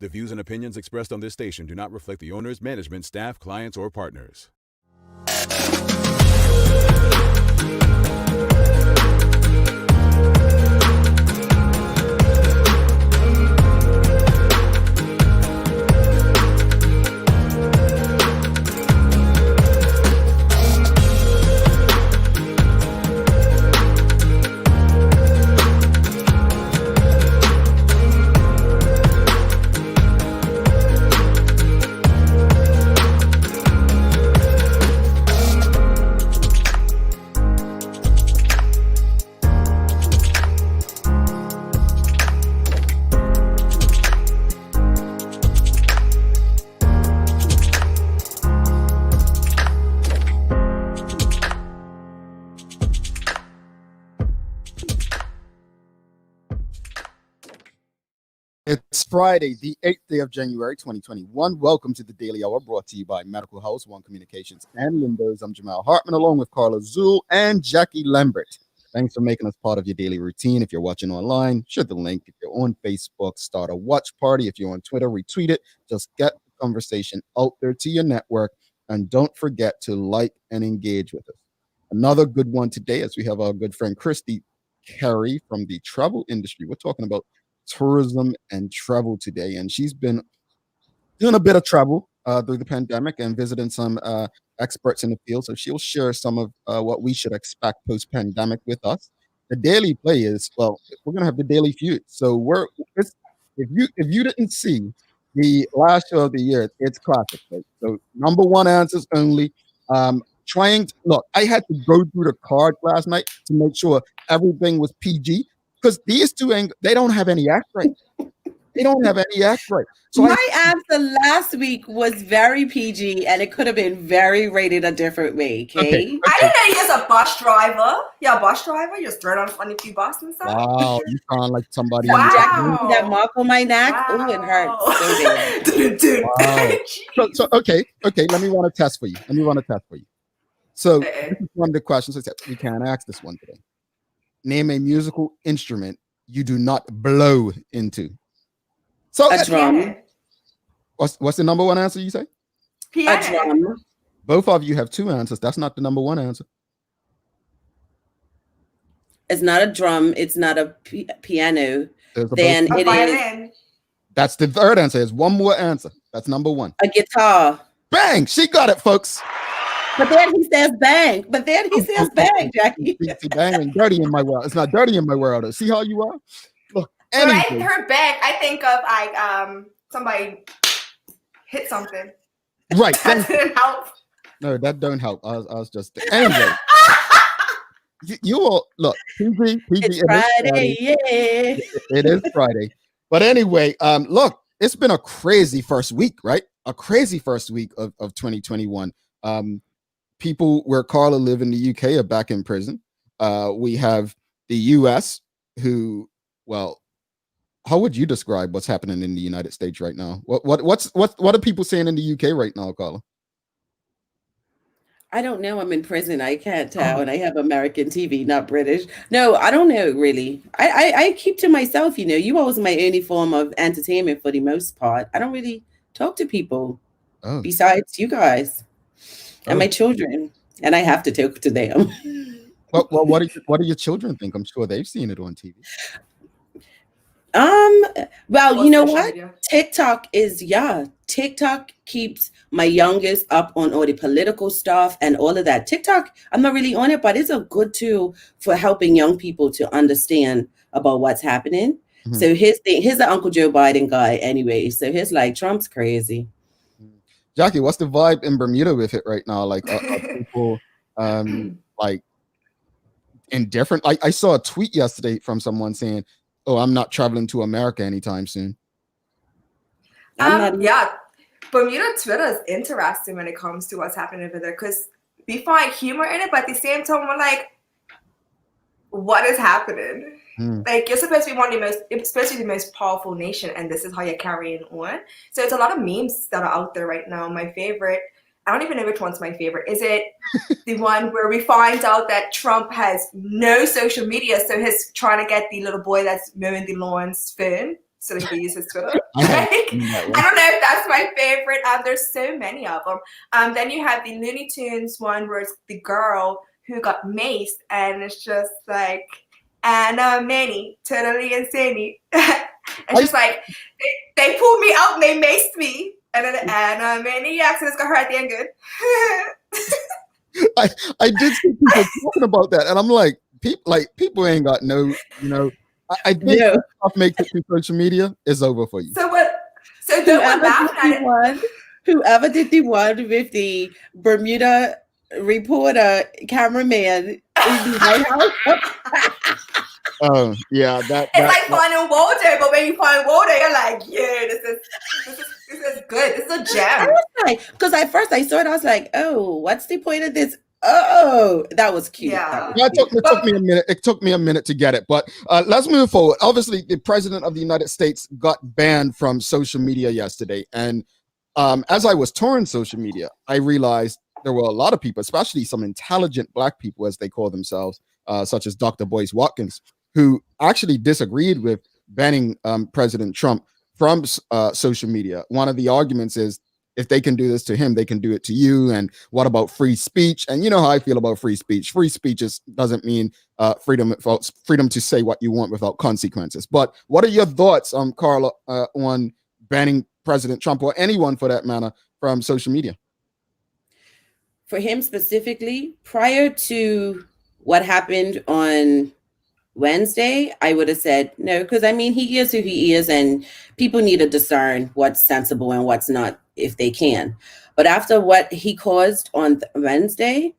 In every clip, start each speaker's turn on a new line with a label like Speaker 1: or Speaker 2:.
Speaker 1: The views and opinions expressed on this station do not reflect the owners, management, staff, clients, or partners.
Speaker 2: It's Friday, the 8th day of January, 2021. Welcome to the Daily Hour, brought to you by Medical House, One Communications, and Windows. I'm Jamal Hartman, along with Carla Zool and Jackie Lambert. Thanks for making us part of your daily routine. If you're watching online, share the link. If you're on Facebook, start a watch party. If you're on Twitter, retweet it. Just get the conversation out there to your network. And don't forget to like and engage with us. Another good one today, as we have our good friend Christi Carey from the travel industry. We're talking about tourism and travel today, and she's been doing a bit of travel through the pandemic and visiting some experts in the field, so she'll share some of what we should expect post-pandemic with us. The daily play is, well, we're gonna have the daily feud, so if you didn't see the last show of the year, it's classic, right? So number one answers only. Look, I had to go through the card last night to make sure everything was PG, because these two, they don't have any act right. They don't have any act right. So
Speaker 3: my answer last week was very PG, and it could have been very rated a different way. Okay.
Speaker 4: I didn't know you was a bus driver. You're a bus driver. You just throw it on funny few bus and stuff.
Speaker 2: Wow, you sound like somebody.
Speaker 3: Wow. Jackie, that mark on my neck. Wow. Oh, it hurts.
Speaker 2: Wow. So okay. Let me run a test for you. So this is one of the questions I said we can't ask this one today. Name a musical instrument you do not blow into. So
Speaker 3: a drum.
Speaker 2: What's the number one answer you say?
Speaker 3: Piano. A drum.
Speaker 2: Both of you have two answers. That's not the number one answer.
Speaker 3: It's not a drum. It's not a piano. Then it is.
Speaker 2: That's the third answer. There's one more answer. That's number one.
Speaker 3: A guitar.
Speaker 2: Bang! She got it, folks.
Speaker 3: But then he says bang. Jackie.
Speaker 2: See, bang ain't dirty in my world. It's not dirty in my world. See how you are? Look,
Speaker 4: when I heard bang, I think of like somebody hit something.
Speaker 2: Right.
Speaker 4: That didn't help.
Speaker 2: No, that don't help. I was just anyway. you all look. PG.
Speaker 3: It's Friday, yeah.
Speaker 2: It is Friday. But anyway, look, it's been a crazy first week, right? A crazy first week of 2021. People where Carla live in the UK are back in prison. We have the US who, well, how would you describe what's happening in the United States right now? What are people saying in the UK right now, Carla?
Speaker 3: I don't know. I'm in prison. I can't tell. And I have American TV, not British. No, I don't know, really. I keep to myself, You always my only form of entertainment for the most part. I don't really talk to people besides you guys. And my children, and I have to talk to them.
Speaker 2: Well, what do your children think? I'm sure they've seen it on TV.
Speaker 3: Well, you know what? Media? TikTok keeps my youngest up on all the political stuff and all of that. TikTok, I'm not really on it, but it's a good tool for helping young people to understand about what's happening. Mm-hmm. So here's the Uncle Joe Biden guy anyway. So he's like, Trump's crazy.
Speaker 2: Jackie, what's the vibe in Bermuda with it right now? Like, are people like indifferent? I saw a tweet yesterday from someone saying, "Oh, I'm not traveling to America anytime soon."
Speaker 4: Yeah, Bermuda Twitter is interesting when it comes to what's happening over there because we find humor in it, but at the same time, we're like, "What is happening?" Like you're supposed to be the most powerful nation, and this is how you're carrying on. So it's a lot of memes that are out there right now. My favorite, I don't even know which one's my favorite. Is it the one where we find out that Trump has no social media, so he's trying to get the little boy that's mowing the lawn's phone so they can use his Twitter. I don't know if that's my favorite. There's so many of them. Then you have the Looney Tunes one where it's the girl who got maced, and it's just like Anna Manny, totally insane. It's just like they pulled me out and they maced me, and then Anna Manny accidents got her at the end good.
Speaker 2: I did see people talking about that, and I'm like, people ain't got no, I think stuff makes it through social media is over for you.
Speaker 4: So what? So
Speaker 3: whoever did the one with the Bermuda reporter cameraman in the White House.
Speaker 2: Oh yeah, it's
Speaker 4: like finding Waldo, but when you find Waldo, you're like, yeah, this is good. This is a gem.
Speaker 3: I was like, because at first I saw it, I was like, oh, what's the point of this? Oh, that was cute.
Speaker 4: Yeah.
Speaker 2: It took me a minute. It took me a minute to get it, but let's move forward. Obviously, the president of the United States got banned from social media yesterday, and as I was touring social media, I realized there were a lot of people, especially some intelligent Black people, as they call themselves, such as Dr. Boyce Watkins, who actually disagreed with banning President Trump from social media. One of the arguments is, if they can do this to him, they can do it to you. And what about free speech? And you know how I feel about free speech. Free speech doesn't mean freedom to say what you want without consequences. But what are your thoughts, Carla, on banning President Trump, or anyone for that matter, from social media?
Speaker 3: For him specifically, prior to what happened on Wednesday, I would have said no, because I mean, he is who he is, and people need to discern what's sensible and what's not if they can. But after what he caused on Wednesday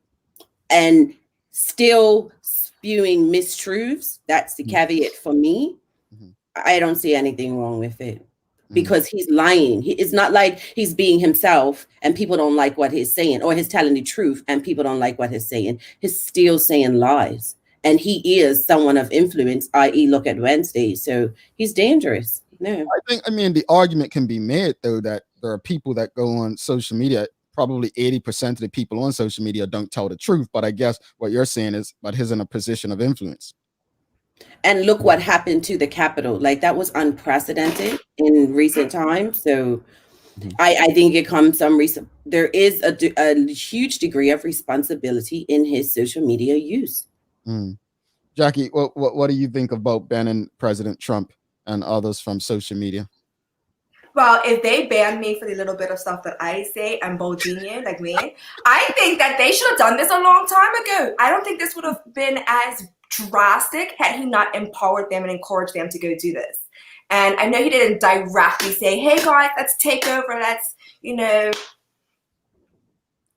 Speaker 3: and still spewing mistruths, that's the caveat for me. Mm-hmm. I don't see anything wrong with it, because he's lying. It's not like he's being himself and people don't like what he's saying, or he's telling the truth and people don't like what he's saying. He's still saying lies. And he is someone of influence, i.e. look at Wednesday. So he's dangerous. No.
Speaker 2: I mean, the argument can be made, though, that there are people that go on social media. Probably 80% of the people on social media don't tell the truth. But I guess what you're saying is, but he's in a position of influence.
Speaker 3: And look what happened to the Capitol. Like, that was unprecedented in recent times. So I think it comes there is a huge degree of responsibility in his social media use.
Speaker 2: Jackie, what do you think about banning President Trump and others from social media?
Speaker 4: Well, if they banned me for the little bit of stuff that I say and Boldinian, like me, I think that they should have done this a long time ago. I don't think this would have been as drastic had he not empowered them and encouraged them to go do this. And I know he didn't directly say, hey guys, let's take over, let's,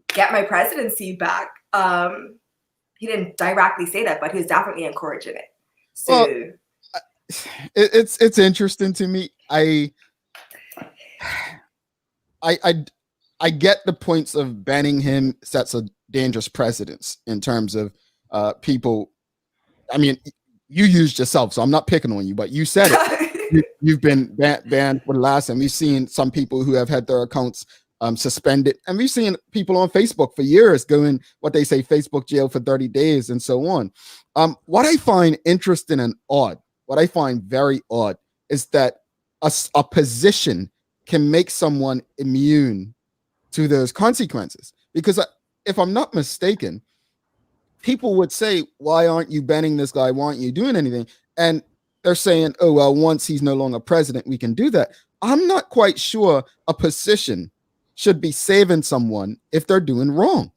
Speaker 4: get my presidency back. He didn't directly say that, but he was definitely encouraging it. So
Speaker 2: it's interesting to me. I get the points of banning him sets a dangerous precedence in terms of people. I mean, you used yourself, so I'm not picking on you, but you said it. You've been banned for the last time. We've seen some people who have had their accounts suspended, and we've seen people on Facebook for years going what they say Facebook jail for 30 days and so on. What I find interesting and odd, what I find very odd, is that a position can make someone immune to those consequences. Because if I'm not mistaken, people would say, why aren't you banning this guy? Why aren't you doing anything? And they're saying, oh, well, once he's no longer president, we can do that. I'm not quite sure a position should be saving someone if they're doing wrong.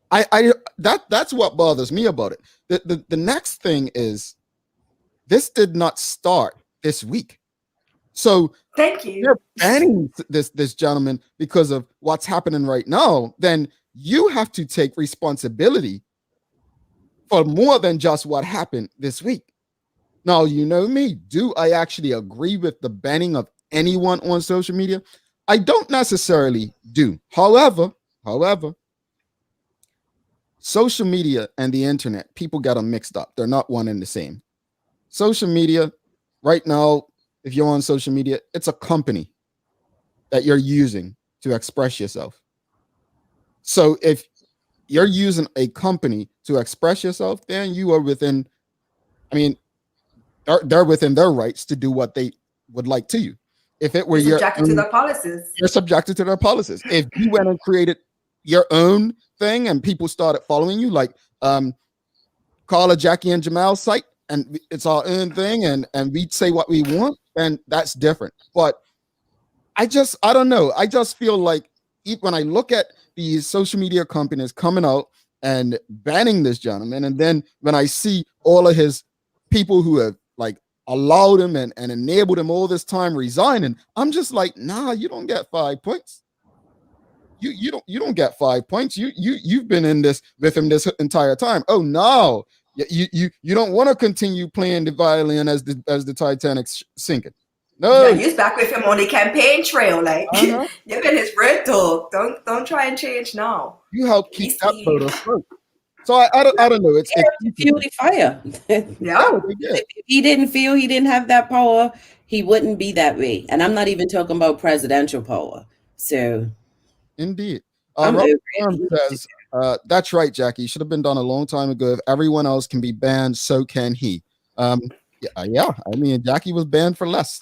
Speaker 2: That's what bothers me about it. The next thing is, this did not start this week. So
Speaker 4: thank you.
Speaker 2: You're banning this gentleman because of what's happening right now. Then you have to take responsibility for more than just what happened this week. Now, you know me. Do I actually agree with the banning of anyone on social media? I don't necessarily do. However, social media and the internet, people got them mixed up. They're not one and the same. Social media, right now, if you're on social media, it's a company that you're using to express yourself. So if you're using a company to express yourself, then you are within, they're within their rights to do what they would like to you. If it were
Speaker 4: you're subjected to their policies.
Speaker 2: You're subjected to their policies. If you went and created your own thing and people started following you, like Carla, Jackie, and Jamal's site, and it's our own thing, and we say what we want, then that's different. But I don't know. I just feel like when I look at these social media companies coming out and banning this gentleman, and then when I see all of his people who have like allowed him and enabled him all this time resigning, I'm just like, nah, you don't get 5 points. You don't get 5 points. You've been in this with him this entire time. Oh no, you don't want to continue playing the violin as the Titanic's sinking. No,
Speaker 4: yeah, you're back with him on the campaign trail. Like you've been his red dog. Don't try and change now.
Speaker 2: You help keep that boat afloat. So I don't know. It's
Speaker 3: fuel the fire.
Speaker 4: Yeah.
Speaker 3: If he didn't feel he didn't have that power, he wouldn't be that way. And I'm not even talking about presidential power. So
Speaker 2: indeed. Robert says, that's right, Jackie. Should have been done a long time ago. If everyone else can be banned, so can he. Yeah. I mean, Jackie was banned for less.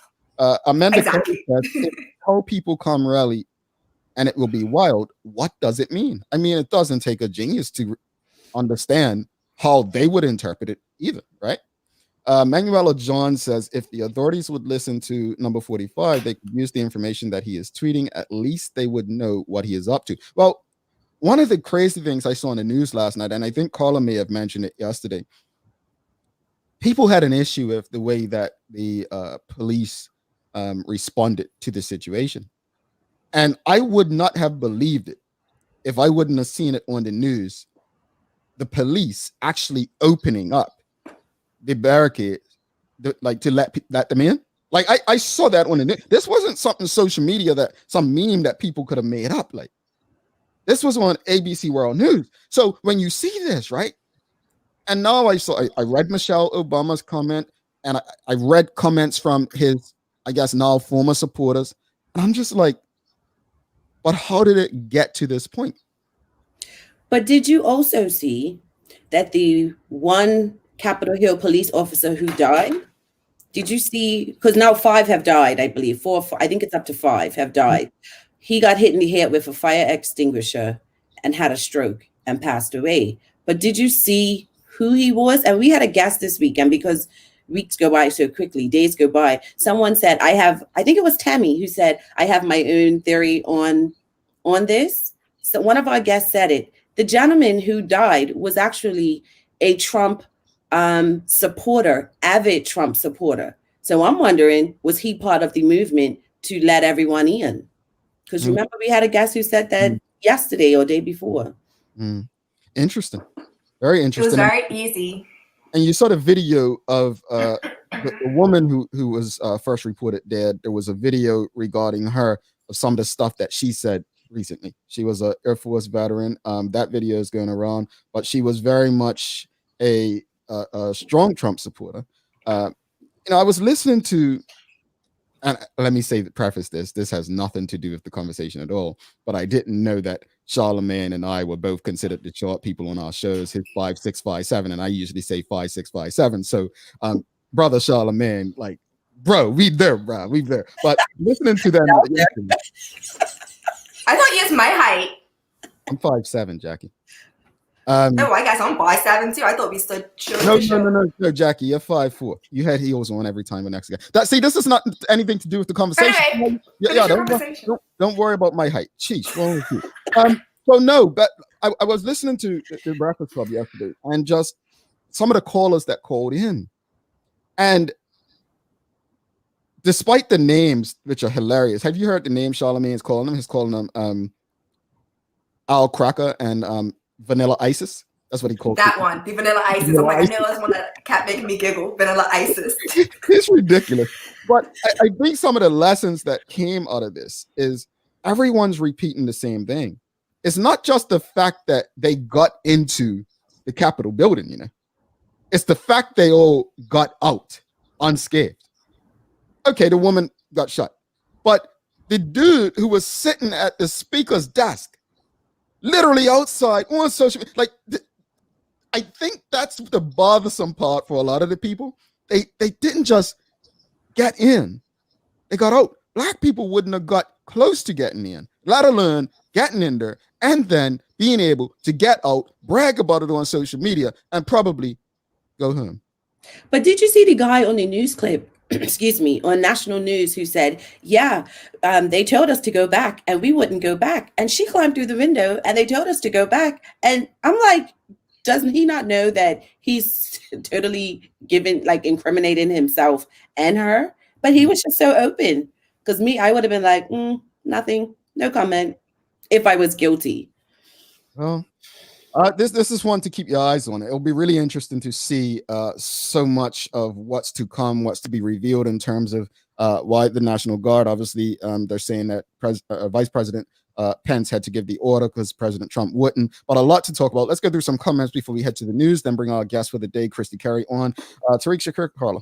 Speaker 2: Amanda says, if how people come rally and it will be wild, what does it mean? I mean, it doesn't take a genius to understand how they would interpret it either, right? Manuela John says, if the authorities would listen to number 45, they could use the information that he is tweeting. At least they would know what he is up to. Well, one of the crazy things I saw in the news last night, and I think Carla may have mentioned it yesterday, people had an issue with the way that the police responded to the situation. And I would not have believed it if I wouldn't have seen it on the news. The police actually opening up the barricades, like to let them in. Like I saw that on the news. This wasn't something social media that some meme that people could have made up. Like this was on ABC World News. So when you see this, right? And now I read Michelle Obama's comment, and I read comments from his, I guess now former supporters, and I'm just like, but how did it get to this point?
Speaker 3: But did you also see that the one Capitol Hill police officer who died? Did you see? Because now 5 have died, I believe. 4, I think it's up to 5 have died. He got hit in the head with a fire extinguisher and had a stroke and passed away. But did you see who he was? And we had a guest this weekend because weeks go by so quickly, days go by. Someone said, I think it was Tammy who said, I have my own theory on this. So one of our guests said it. The gentleman who died was actually a Trump supporter, avid Trump supporter. So I'm wondering, was he part of the movement to let everyone in? Because remember, we had a guest who said that yesterday or day before.
Speaker 2: Interesting. Very interesting.
Speaker 4: It was very easy.
Speaker 2: And you saw the video of the woman who was first reported dead. There was a video regarding her of some of the stuff that she said recently. She was an Air Force veteran. That video is going around, but she was very much a strong Trump supporter. I was listening to, and let me preface this. This has nothing to do with the conversation at all. But I didn't know that Charlemagne and I were both considered the short people on our shows. His 5'6", 5'7", and I usually say 5'6", 5'7". So, brother Charlemagne, like, bro, we there. But listening to that.
Speaker 4: I thought you was my height.
Speaker 2: I'm 5'7", Jackie.
Speaker 4: I guess I'm 5'7" too. I thought we stood
Speaker 2: No, Jackie, you're 5'4". You had heels on every time the next guy. This is not anything to do with the conversation.
Speaker 4: Anyway,
Speaker 2: don't worry about my height. Sheesh, wrong with you. So no, but I was listening to the Breakfast Club yesterday, and just some of the callers that called in, and despite the names, which are hilarious, have you heard the name Charlemagne is calling them? He's calling them Al Cracker and Vanilla Isis. That's what he called
Speaker 4: that one. The Vanilla Isis. I'm like, I know that's one that kept making me giggle. Vanilla Isis.
Speaker 2: It's ridiculous. But I think some of the lessons that came out of this is everyone's repeating the same thing. It's not just the fact that they got into the Capitol building, It's the fact they all got out unscathed. Okay, the woman got shot. But the dude who was sitting at the speaker's desk, literally outside on social media, like, I think that's the bothersome part for a lot of the people. They didn't just get in. they got out. Black people wouldn't have got close to getting in, let alone getting in there and then being able to get out, brag about it on social media, and probably go home.
Speaker 3: But did you see the guy on the news clip, excuse me, on national news who said, yeah, they told us to go back and we wouldn't go back. And she climbed through the window and they told us to go back. And I'm like, doesn't he not know that he's totally incriminating himself and her? But he was just so open. Because I would have been like, nothing, no comment if I was guilty.
Speaker 2: Well, this is one to keep your eyes on. It'll be really interesting to see so much of what's to come, what's to be revealed in terms of why the National Guard. Obviously, they're saying that Vice President Pence had to give the order because President Trump wouldn't. But a lot to talk about. Let's go through some comments before we head to the news, then bring our guest for the day, Christi Carey, on. Tariq Shakur, Carla.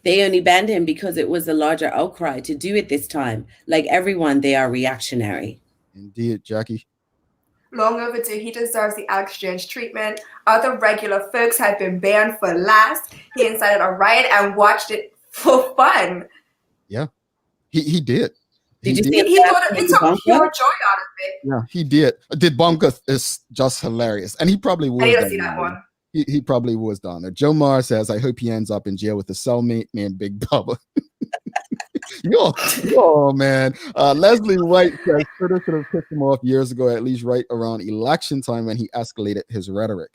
Speaker 3: They only banned him because it was a larger outcry to do it this time. Like everyone, they are reactionary.
Speaker 2: Indeed, Jackie.
Speaker 4: Long overdue. He deserves the Alex Jones treatment. Other regular folks had been banned for last. He incited a riot and watched it for fun.
Speaker 2: Yeah, he did.
Speaker 3: Did you see
Speaker 4: he took pure joy out of it.
Speaker 2: Yeah, he did. Did Bunker is just hilarious. And he probably was.
Speaker 4: I need to see that one.
Speaker 2: He probably was down there. Joe Marr says, I hope he ends up in jail with a cellmate named Big Bubba. Yo, man. Leslie White says Twitter should have pissed him off years ago, at least right around election time when he escalated his rhetoric.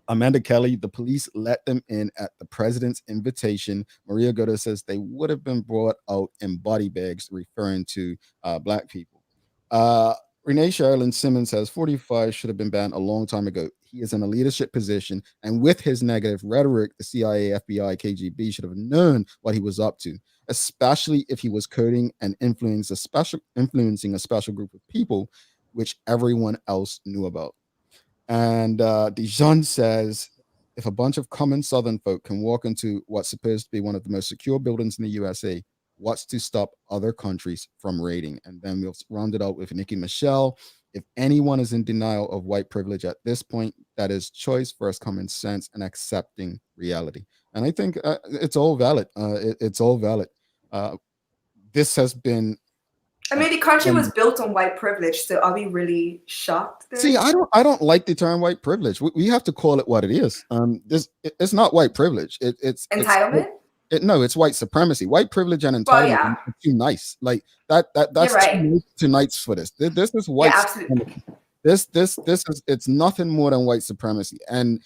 Speaker 2: Amanda Kelly, the police let them in at the president's invitation. Maria Goda says they would have been brought out in body bags, referring to Black people. Renee Sherilyn Simmons says 45 should have been banned a long time ago. He is in a leadership position, and with his negative rhetoric, the CIA, FBI, KGB should have known what he was up to, especially if he was coding and influencing a special group of people, which everyone else knew about. And Dijon says, if a bunch of common Southern folk can walk into what's supposed to be one of the most secure buildings in the USA, what's to stop other countries from raiding? And then we'll round it out with Nikki Michelle. If anyone is in denial of white privilege at this point, that is choice versus common sense and accepting reality. And I think it's all valid. It's all valid. This has been.
Speaker 4: I mean, the country was built on white privilege, so are we really shocked there?
Speaker 2: See, I don't like the term white privilege. We have to call it what it is. It's not white privilege. It's
Speaker 4: entitlement.
Speaker 2: No, it's white supremacy. White privilege and entitlement are too nice. Like that's right. Too nice for this. This is white supremacy. This is, it's nothing more than white supremacy. And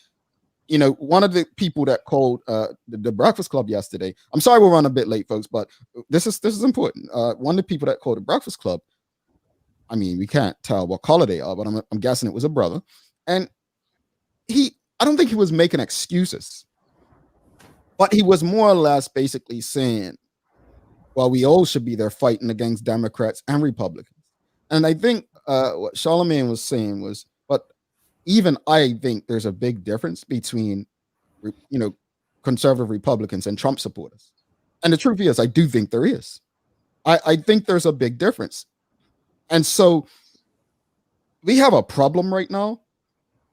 Speaker 2: you know, one of the people that called the Breakfast Club yesterday. I'm sorry we're running a bit late, folks, but this is important. One of the people that called the Breakfast Club. I mean, we can't tell what color they are, but I'm guessing it was a brother. And I don't think he was making excuses. But he was more or less basically saying, well, we all should be there fighting against Democrats and Republicans. And I think what Charlemagne was saying was, but even I think there's a big difference between, conservative Republicans and Trump supporters. And the truth is, I do think there is. I think there's a big difference. And so we have a problem right now.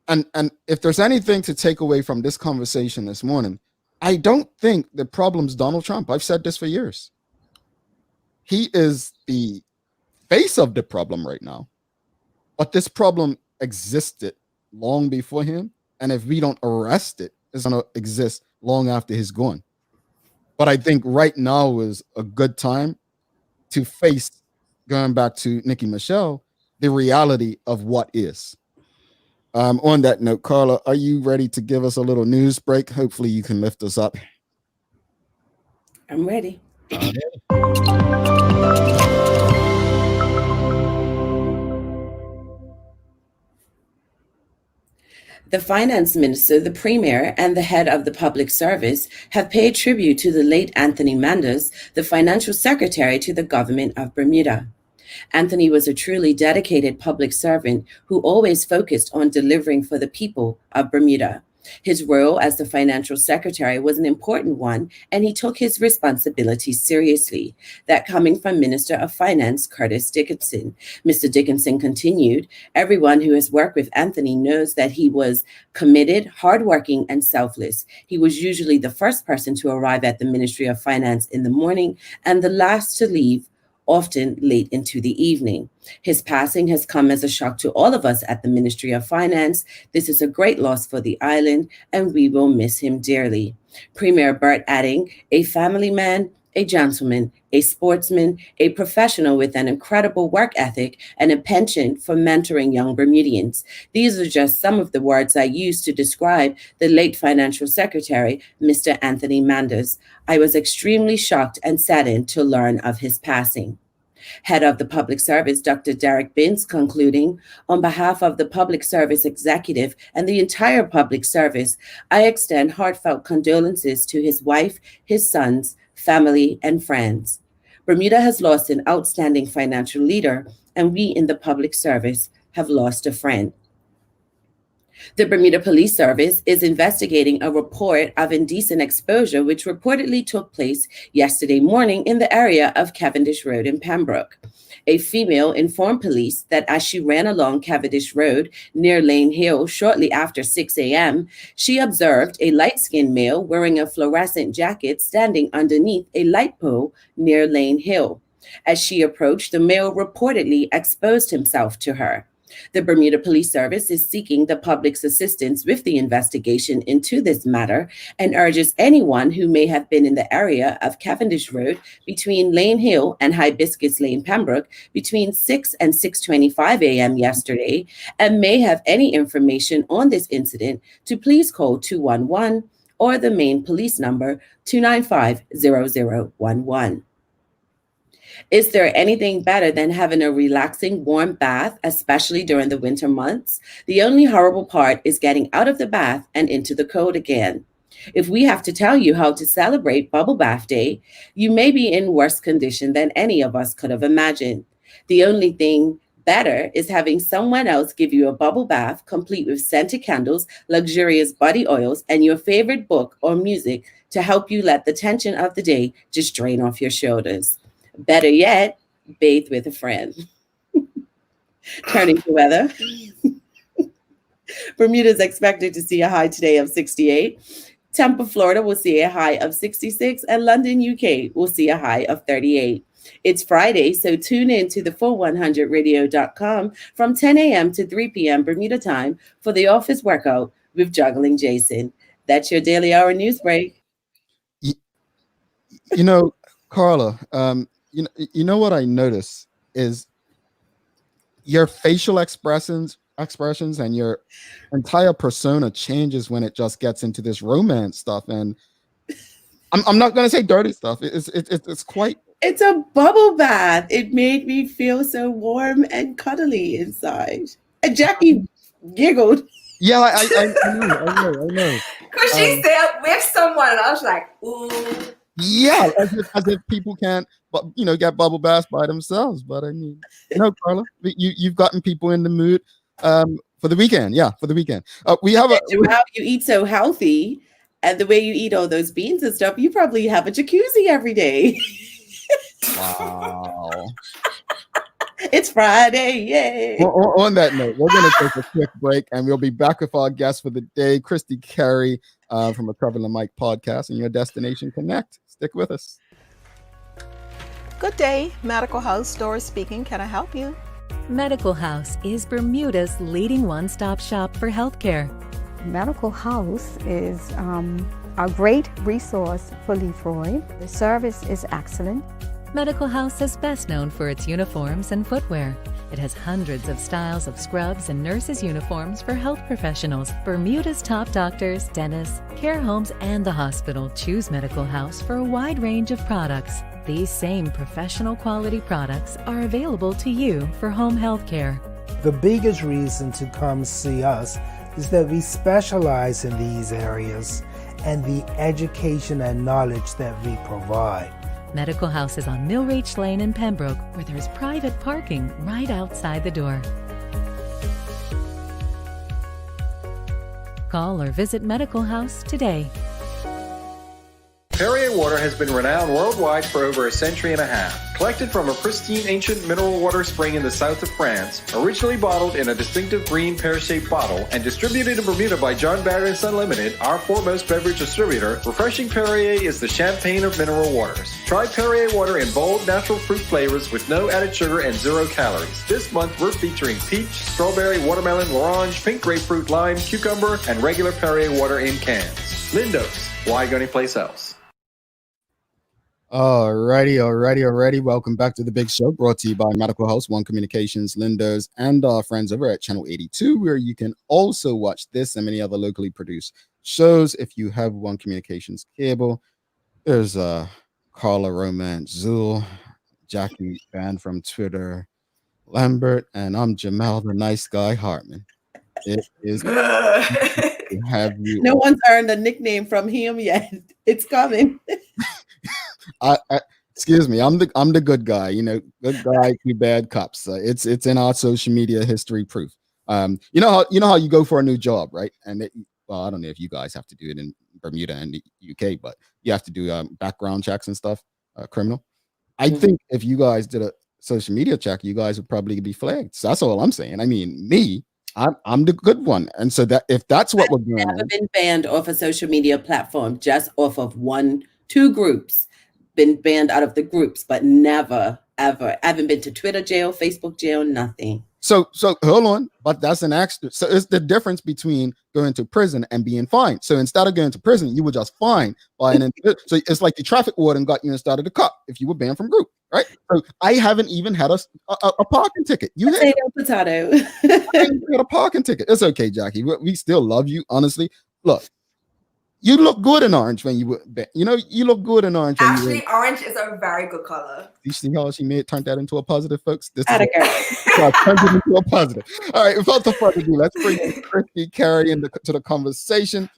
Speaker 2: And if there's anything to take away from this conversation this morning, I don't think the problem's Donald Trump. I've said this for years. He is the face of the problem right now. But this problem existed long before him. And if we don't arrest it, it's going to exist long after he's gone. But I think right now is a good time to face, going back to Nikki Michelle, the reality of what is. On that note, Carla, are you ready to give us a little news break? Hopefully you can lift us up.
Speaker 3: I'm ready. The finance minister, the premier, and the head of the public service have paid tribute to the late Anthony Manders, the financial secretary to the government of Bermuda. Anthony was a truly dedicated public servant who always focused on delivering for the people of Bermuda. His role as the financial secretary was an important one, and he took his responsibilities seriously. That coming from Minister of Finance Curtis Dickinson. Mr. Dickinson continued, everyone who has worked with Anthony knows that he was committed, hardworking, and selfless. He was usually the first person to arrive at the Ministry of Finance in the morning and the last to leave, often late into the evening. His passing has come as a shock to all of us at the Ministry of Finance. This is a great loss for the island, and we will miss him dearly. Premier Burt adding, a family man, a gentleman, a sportsman, a professional with an incredible work ethic, and a penchant for mentoring young Bermudians. These are just some of the words I used to describe the late financial secretary, Mr. Anthony Manders. I was extremely shocked and saddened to learn of his passing. Head of the Public Service, Dr. Derek Binns, concluding, on behalf of the Public Service Executive and the entire Public Service, I extend heartfelt condolences to his wife, his sons, family, and friends. Bermuda has lost an outstanding financial leader, and we in the Public Service have lost a friend. The Bermuda Police Service is investigating a report of indecent exposure which reportedly took place yesterday morning in the area of Cavendish Road in Pembroke. A female informed police that as she ran along Cavendish Road near Lane Hill shortly after 6 a.m., she observed a light-skinned male wearing a fluorescent jacket standing underneath a light pole near Lane Hill. As she approached, the male reportedly exposed himself to her. The Bermuda Police Service is seeking the public's assistance with the investigation into this matter and urges anyone who may have been in the area of Cavendish Road between Lane Hill and Hibiscus Lane, Pembroke, between 6 and 6:25 a.m. yesterday and may have any information on this incident to please call 211 or the main police number 295-0011. Is there anything better than having a relaxing, warm bath, especially during the winter months? The only horrible part is getting out of the bath and into the cold again. If we have to tell you how to celebrate Bubble Bath Day, you may be in worse condition than any of us could have imagined. The only thing better is having someone else give you a bubble bath complete with scented candles, luxurious body oils, and your favorite book or music to help you let the tension of the day just drain off your shoulders. Better yet, bathe with a friend. Turning to weather. Bermuda is expected to see a high today of 68. Tampa, Florida will see a high of 66, and London, UK will see a high of 38. It's Friday, so tune in to the full100radio.com from 10 a.m. to 3 p.m. Bermuda time for the office workout with Juggling Jason. That's your Daily Hour news break.
Speaker 2: You know, Carla, you know what I notice is your facial expressions and your entire persona changes when it just gets into this romance stuff. And I'm not going to say dirty stuff. It's quite.
Speaker 3: It's a bubble bath. It made me feel so warm and cuddly inside. And Jackie giggled.
Speaker 2: Yeah, I know.
Speaker 4: Because she's there with someone, and I was like, ooh.
Speaker 2: Yeah, as if people can't, get bubble baths by themselves. But I mean, Carla, you've gotten people in the mood for the weekend. Yeah, for the weekend. We have
Speaker 3: you eat so healthy, and the way you eat all those beans and stuff, you probably have a jacuzzi every day.
Speaker 2: Wow.
Speaker 3: It's Friday, yay.
Speaker 2: On that note, we're going to take a quick break, and we'll be back with our guest for the day, Christi Carey from a Trevor and Mike podcast and your Destination Connect. Stick with us.
Speaker 5: Good day, Medical House Doris speaking. Can I help you?
Speaker 6: Medical House is Bermuda's leading one-stop shop for healthcare.
Speaker 7: Medical House is a great resource for Lefroy. The service is excellent.
Speaker 6: Medical House is best known for its uniforms and footwear. It has hundreds of styles of scrubs and nurses' uniforms for health professionals. Bermuda's top doctors, dentists, care homes, and the hospital choose Medical House for a wide range of products. These same professional quality products are available to you for home health care.
Speaker 8: The biggest reason to come see us is that we specialize in these areas and the education and knowledge that we provide.
Speaker 6: Medical House is on Millreach Lane in Pembroke, where there's private parking right outside the door. Call or visit Medical House today.
Speaker 9: Perrier water has been renowned worldwide for over a century and a half. Collected from a pristine ancient mineral water spring in the south of France, originally bottled in a distinctive green pear-shaped bottle, and distributed in Bermuda by John Barry & Son Limited, our foremost beverage distributor, Refreshing Perrier is the champagne of mineral waters. Try Perrier water in bold, natural fruit flavors with no added sugar and 0 calories. This month, we're featuring peach, strawberry, watermelon, orange, pink grapefruit, lime, cucumber, and regular Perrier water in cans. Lindos, why go anyplace else?
Speaker 2: Alrighty. Welcome back to the big show, brought to you by Medical House, One Communications, Lindos, and our friends over at Channel 82, where you can also watch this and many other locally produced shows if you have One Communications cable. There's Carla Romance Zool, Jackie Van from Twitter, Lambert, and I'm Jamal the Nice Guy Hartman. It is to have you.
Speaker 3: No one's earned a nickname from him yet. It's coming.
Speaker 2: I excuse me, I'm the good guy, good guy, two bad cops. It's in our social media history proof. You know how you go for a new job, right? And I don't know if you guys have to do it in Bermuda and the UK, but you have to do background checks and stuff, criminal. I think if you guys did a social media check, you guys would probably be flagged. So that's all I'm saying. I mean, I'm the good one, and so that if that's what we're doing,
Speaker 3: I've never been banned off a social media platform, just off of 2 groups. Been banned out of the groups, but never, ever. I haven't been to Twitter jail, Facebook jail, nothing.
Speaker 2: So hold on, but that's an accident. So it's the difference between going to prison and being fined. So instead of going to prison, you were just fined by so it's like the traffic warden got you instead of the cop if you were banned from group, right? So I haven't even had a parking ticket. You had
Speaker 3: potato.
Speaker 2: I haven't had a parking ticket. It's okay, Jackie. We still love you, honestly. Look. You look good in orange when you look good in orange.
Speaker 4: Actually, orange is a very good color.
Speaker 2: You see how she turned that into a positive, folks? This
Speaker 3: turned
Speaker 2: it into a positive. All right, without the further ado, let's bring in Christi Carey to the conversation.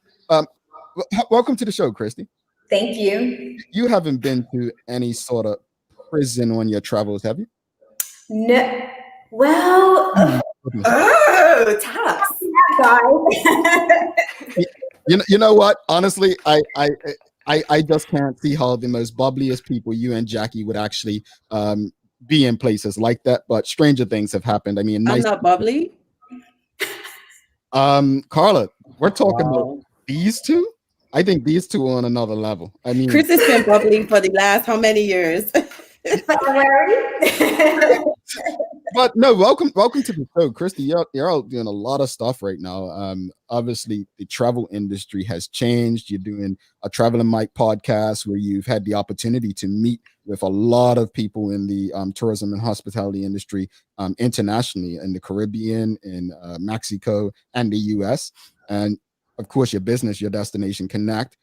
Speaker 2: Welcome to the show, Christi.
Speaker 10: Thank you.
Speaker 2: You haven't been to any sort of prison on your travels, have you?
Speaker 10: No. Well,
Speaker 4: tell us.
Speaker 10: Guys.
Speaker 2: You know what? Honestly, I just can't see how the most bubbliest people, you and Jackie, would actually be in places like that. But stranger things have happened. I mean,
Speaker 3: I'm not bubbly.
Speaker 2: Carla, we're talking about these two. I think these two are on another level. I mean,
Speaker 3: Chris has been bubbling for the last how many years?
Speaker 2: But no, welcome to the show, Christi. You're out doing a lot of stuff right now. Obviously, the travel industry has changed. You're doing a Traveling Mike podcast where you've had the opportunity to meet with a lot of people in the tourism and hospitality industry internationally, in the Caribbean, in Mexico, and the US. And of course, your business, your Destination Connect,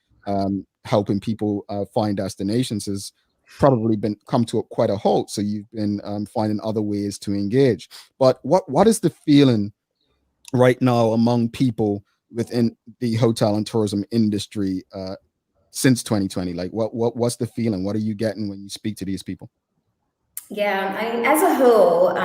Speaker 2: helping people find destinations has probably come to quite a halt. So you've been finding other ways to engage. But what is the feeling right now among people within the hotel and tourism industry since 2020? Like what's the feeling? What are you getting when you speak to these people?
Speaker 10: Yeah, I mean, as a whole,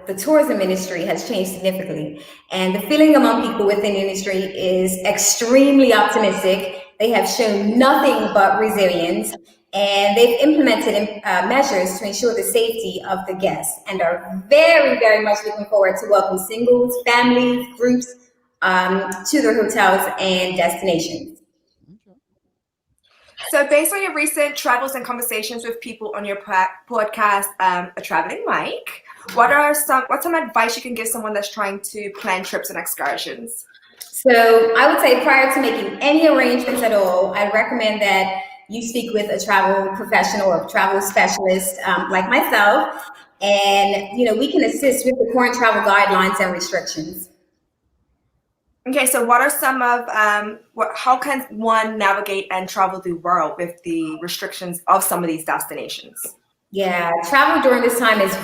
Speaker 10: the tourism industry has changed significantly, and the feeling among people within the industry is extremely optimistic. They have shown nothing but resilience, and they've implemented measures to ensure the safety of the guests, and are very, very much looking forward to welcome singles, families, groups to their hotels and destinations.
Speaker 4: So based on your recent travels and conversations with people on your podcast, A Traveling Mike, what's some advice you can give someone that's trying to plan trips and excursions?
Speaker 10: So I would say prior to making any arrangements at all, I recommend that you speak with a travel professional or a travel specialist like myself, and we can assist with the current travel guidelines and restrictions.
Speaker 4: Okay, so what are some of how can one navigate and travel the world with the restrictions of some of these destinations?
Speaker 10: Yeah, travel during this time is,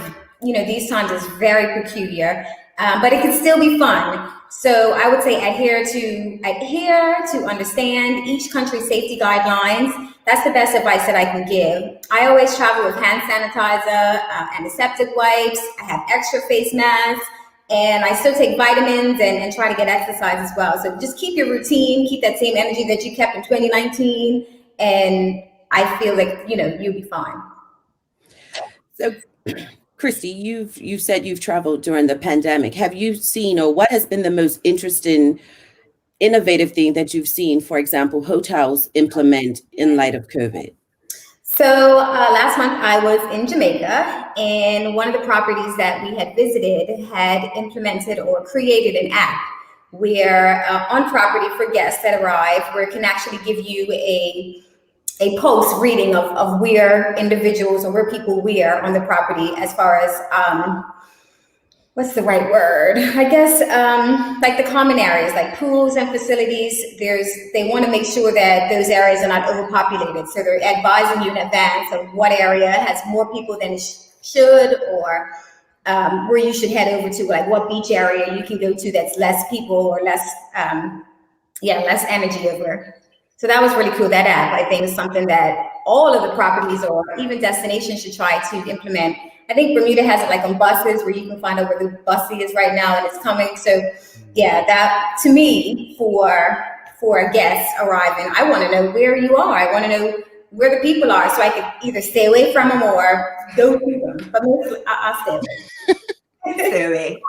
Speaker 10: these times is very peculiar, but it can still be fun. So I would say adhere to understand each country's safety guidelines. That's the best advice that I can give. I always travel with hand sanitizer, antiseptic wipes. I have extra face masks. And I still take vitamins and try to get exercise as well. So just keep your routine, keep that same energy that you kept in 2019. And I feel like, you'll be fine.
Speaker 3: So, Christi, you've said you've traveled during the pandemic. Have you seen, or what has been the most interesting, innovative thing that you've seen, for example, hotels implement in light of COVID?
Speaker 10: So last month I was in Jamaica, and one of the properties that we had visited had implemented or created an app where on property for guests that arrive, where it can actually give you a pulse reading of where individuals or where people were on the property, as far as what's the right word? I guess like the common areas, like pools and facilities. They want to make sure that those areas are not overpopulated. So they're advising you in advance of what area has more people than it should, or where you should head over to, like what beach area you can go to that's less people or less energy over. So that was really cool. That app, I think, is something that all of the properties or even destinations should try to implement. I think Bermuda has it like on buses, where you can find out where the bus is right now and it's coming. So yeah, that to me, for a guest arriving, I want to know where you are. I want to know where the people are, so I could either stay away from them or go to them. But mostly I'll stay away.
Speaker 4: Stay away.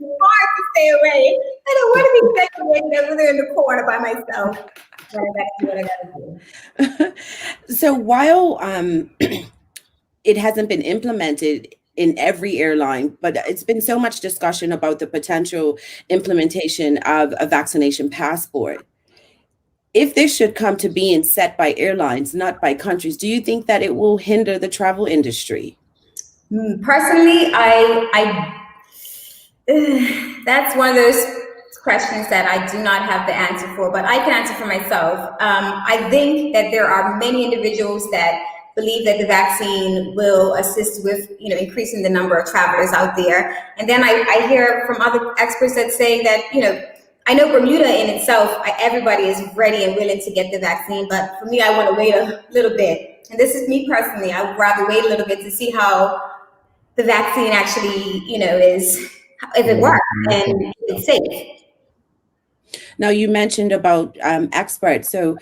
Speaker 10: It's hard to stay away. I don't want to be staying away over there in the corner by myself. What I gotta do.
Speaker 3: So while it hasn't been implemented in every airline, but it's been so much discussion about the potential implementation of a vaccination passport. If this should come to being set by airlines, not by countries, do you think that it will hinder the travel industry?
Speaker 10: Personally, that's one of those questions that I do not have the answer for, but I can answer for myself. I think that there are many individuals that believe that the vaccine will assist with, increasing the number of travelers out there. And then I hear from other experts that say that, I know Bermuda in itself, everybody is ready and willing to get the vaccine, but for me, I want to wait a little bit. And this is me personally. I would rather wait a little bit to see how the vaccine actually, if it works and it's safe.
Speaker 3: Now, you mentioned about experts. So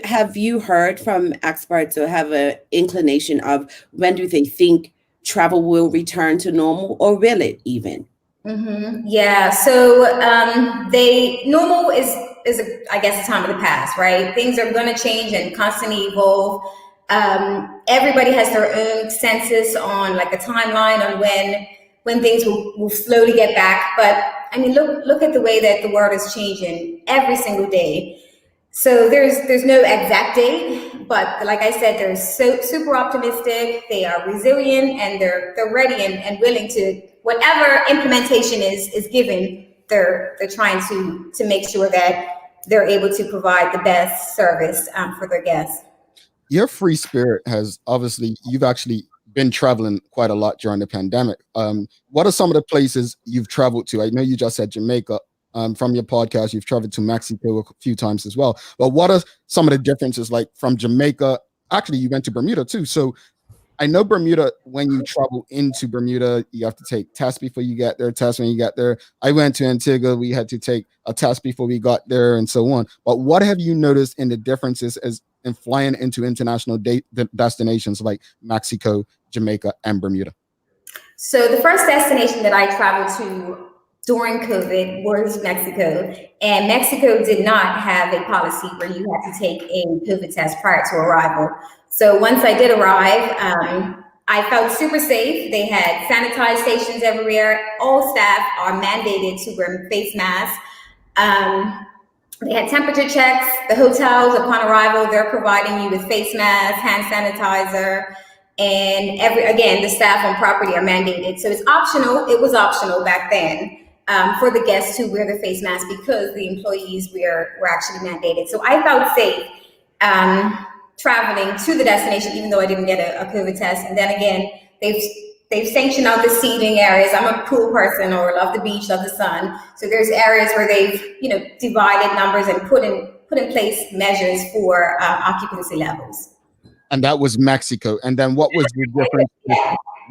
Speaker 3: have you heard from experts or have an inclination of when do they think travel will return to normal, or will it even?
Speaker 10: Mm-hmm. Yeah. So normal is I guess a time of the past, right? Things are going to change and constantly evolve. Everybody has their own census on like a timeline on when things will slowly get back. But I mean, look at the way that the world is changing every single day. So there's no exact date, but like I said, they're so super optimistic. They are resilient, and they're ready and willing to whatever implementation is given. They're trying to make sure that they're able to provide the best service for their guests.
Speaker 2: Your free spirit has you've actually been traveling quite a lot during the pandemic. What are some of the places you've traveled to? I know you just said Jamaica. From your podcast, you've traveled to Mexico a few times as well. But what are some of the differences, like from Jamaica? Actually, you went to Bermuda too. So I know Bermuda, when you travel into Bermuda, you have to take tests before you get there, tests when you get there. I went to Antigua. We had to take a test before we got there and so on. But what have you noticed in the differences in flying into international destinations like Mexico, Jamaica, and Bermuda?
Speaker 10: So the first destination that I traveled to during COVID was Mexico, and Mexico did not have a policy where you had to take a COVID test prior to arrival. So once I did arrive, I felt super safe. They had sanitized stations everywhere. All staff are mandated to wear face masks. They had temperature checks. The hotels, upon arrival, they're providing you with face masks, hand sanitizer, and the staff on property are mandated. So it's optional. It was optional back then. For the guests to wear the face mask because the employees were actually mandated. So I felt safe traveling to the destination, even though I didn't get a COVID test. And then again, they've sanctioned out the seating areas. I'm a pool person, or love the beach, love the sun. So there's areas where they've divided numbers and put in place measures for occupancy levels.
Speaker 2: And that was Mexico. And then what was the difference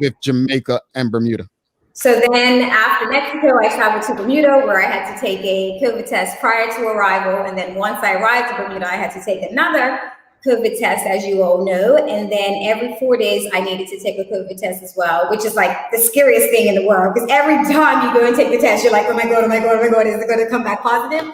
Speaker 2: with Jamaica and Bermuda?
Speaker 10: So then after Mexico, I traveled to Bermuda, where I had to take a COVID test prior to arrival. And then once I arrived to Bermuda, I had to take another COVID test, as you all know. And then every 4 days, I needed to take a COVID test as well, which is like the scariest thing in the world. Because every time you go and take the test, you're like, oh my God, is it going to come back positive?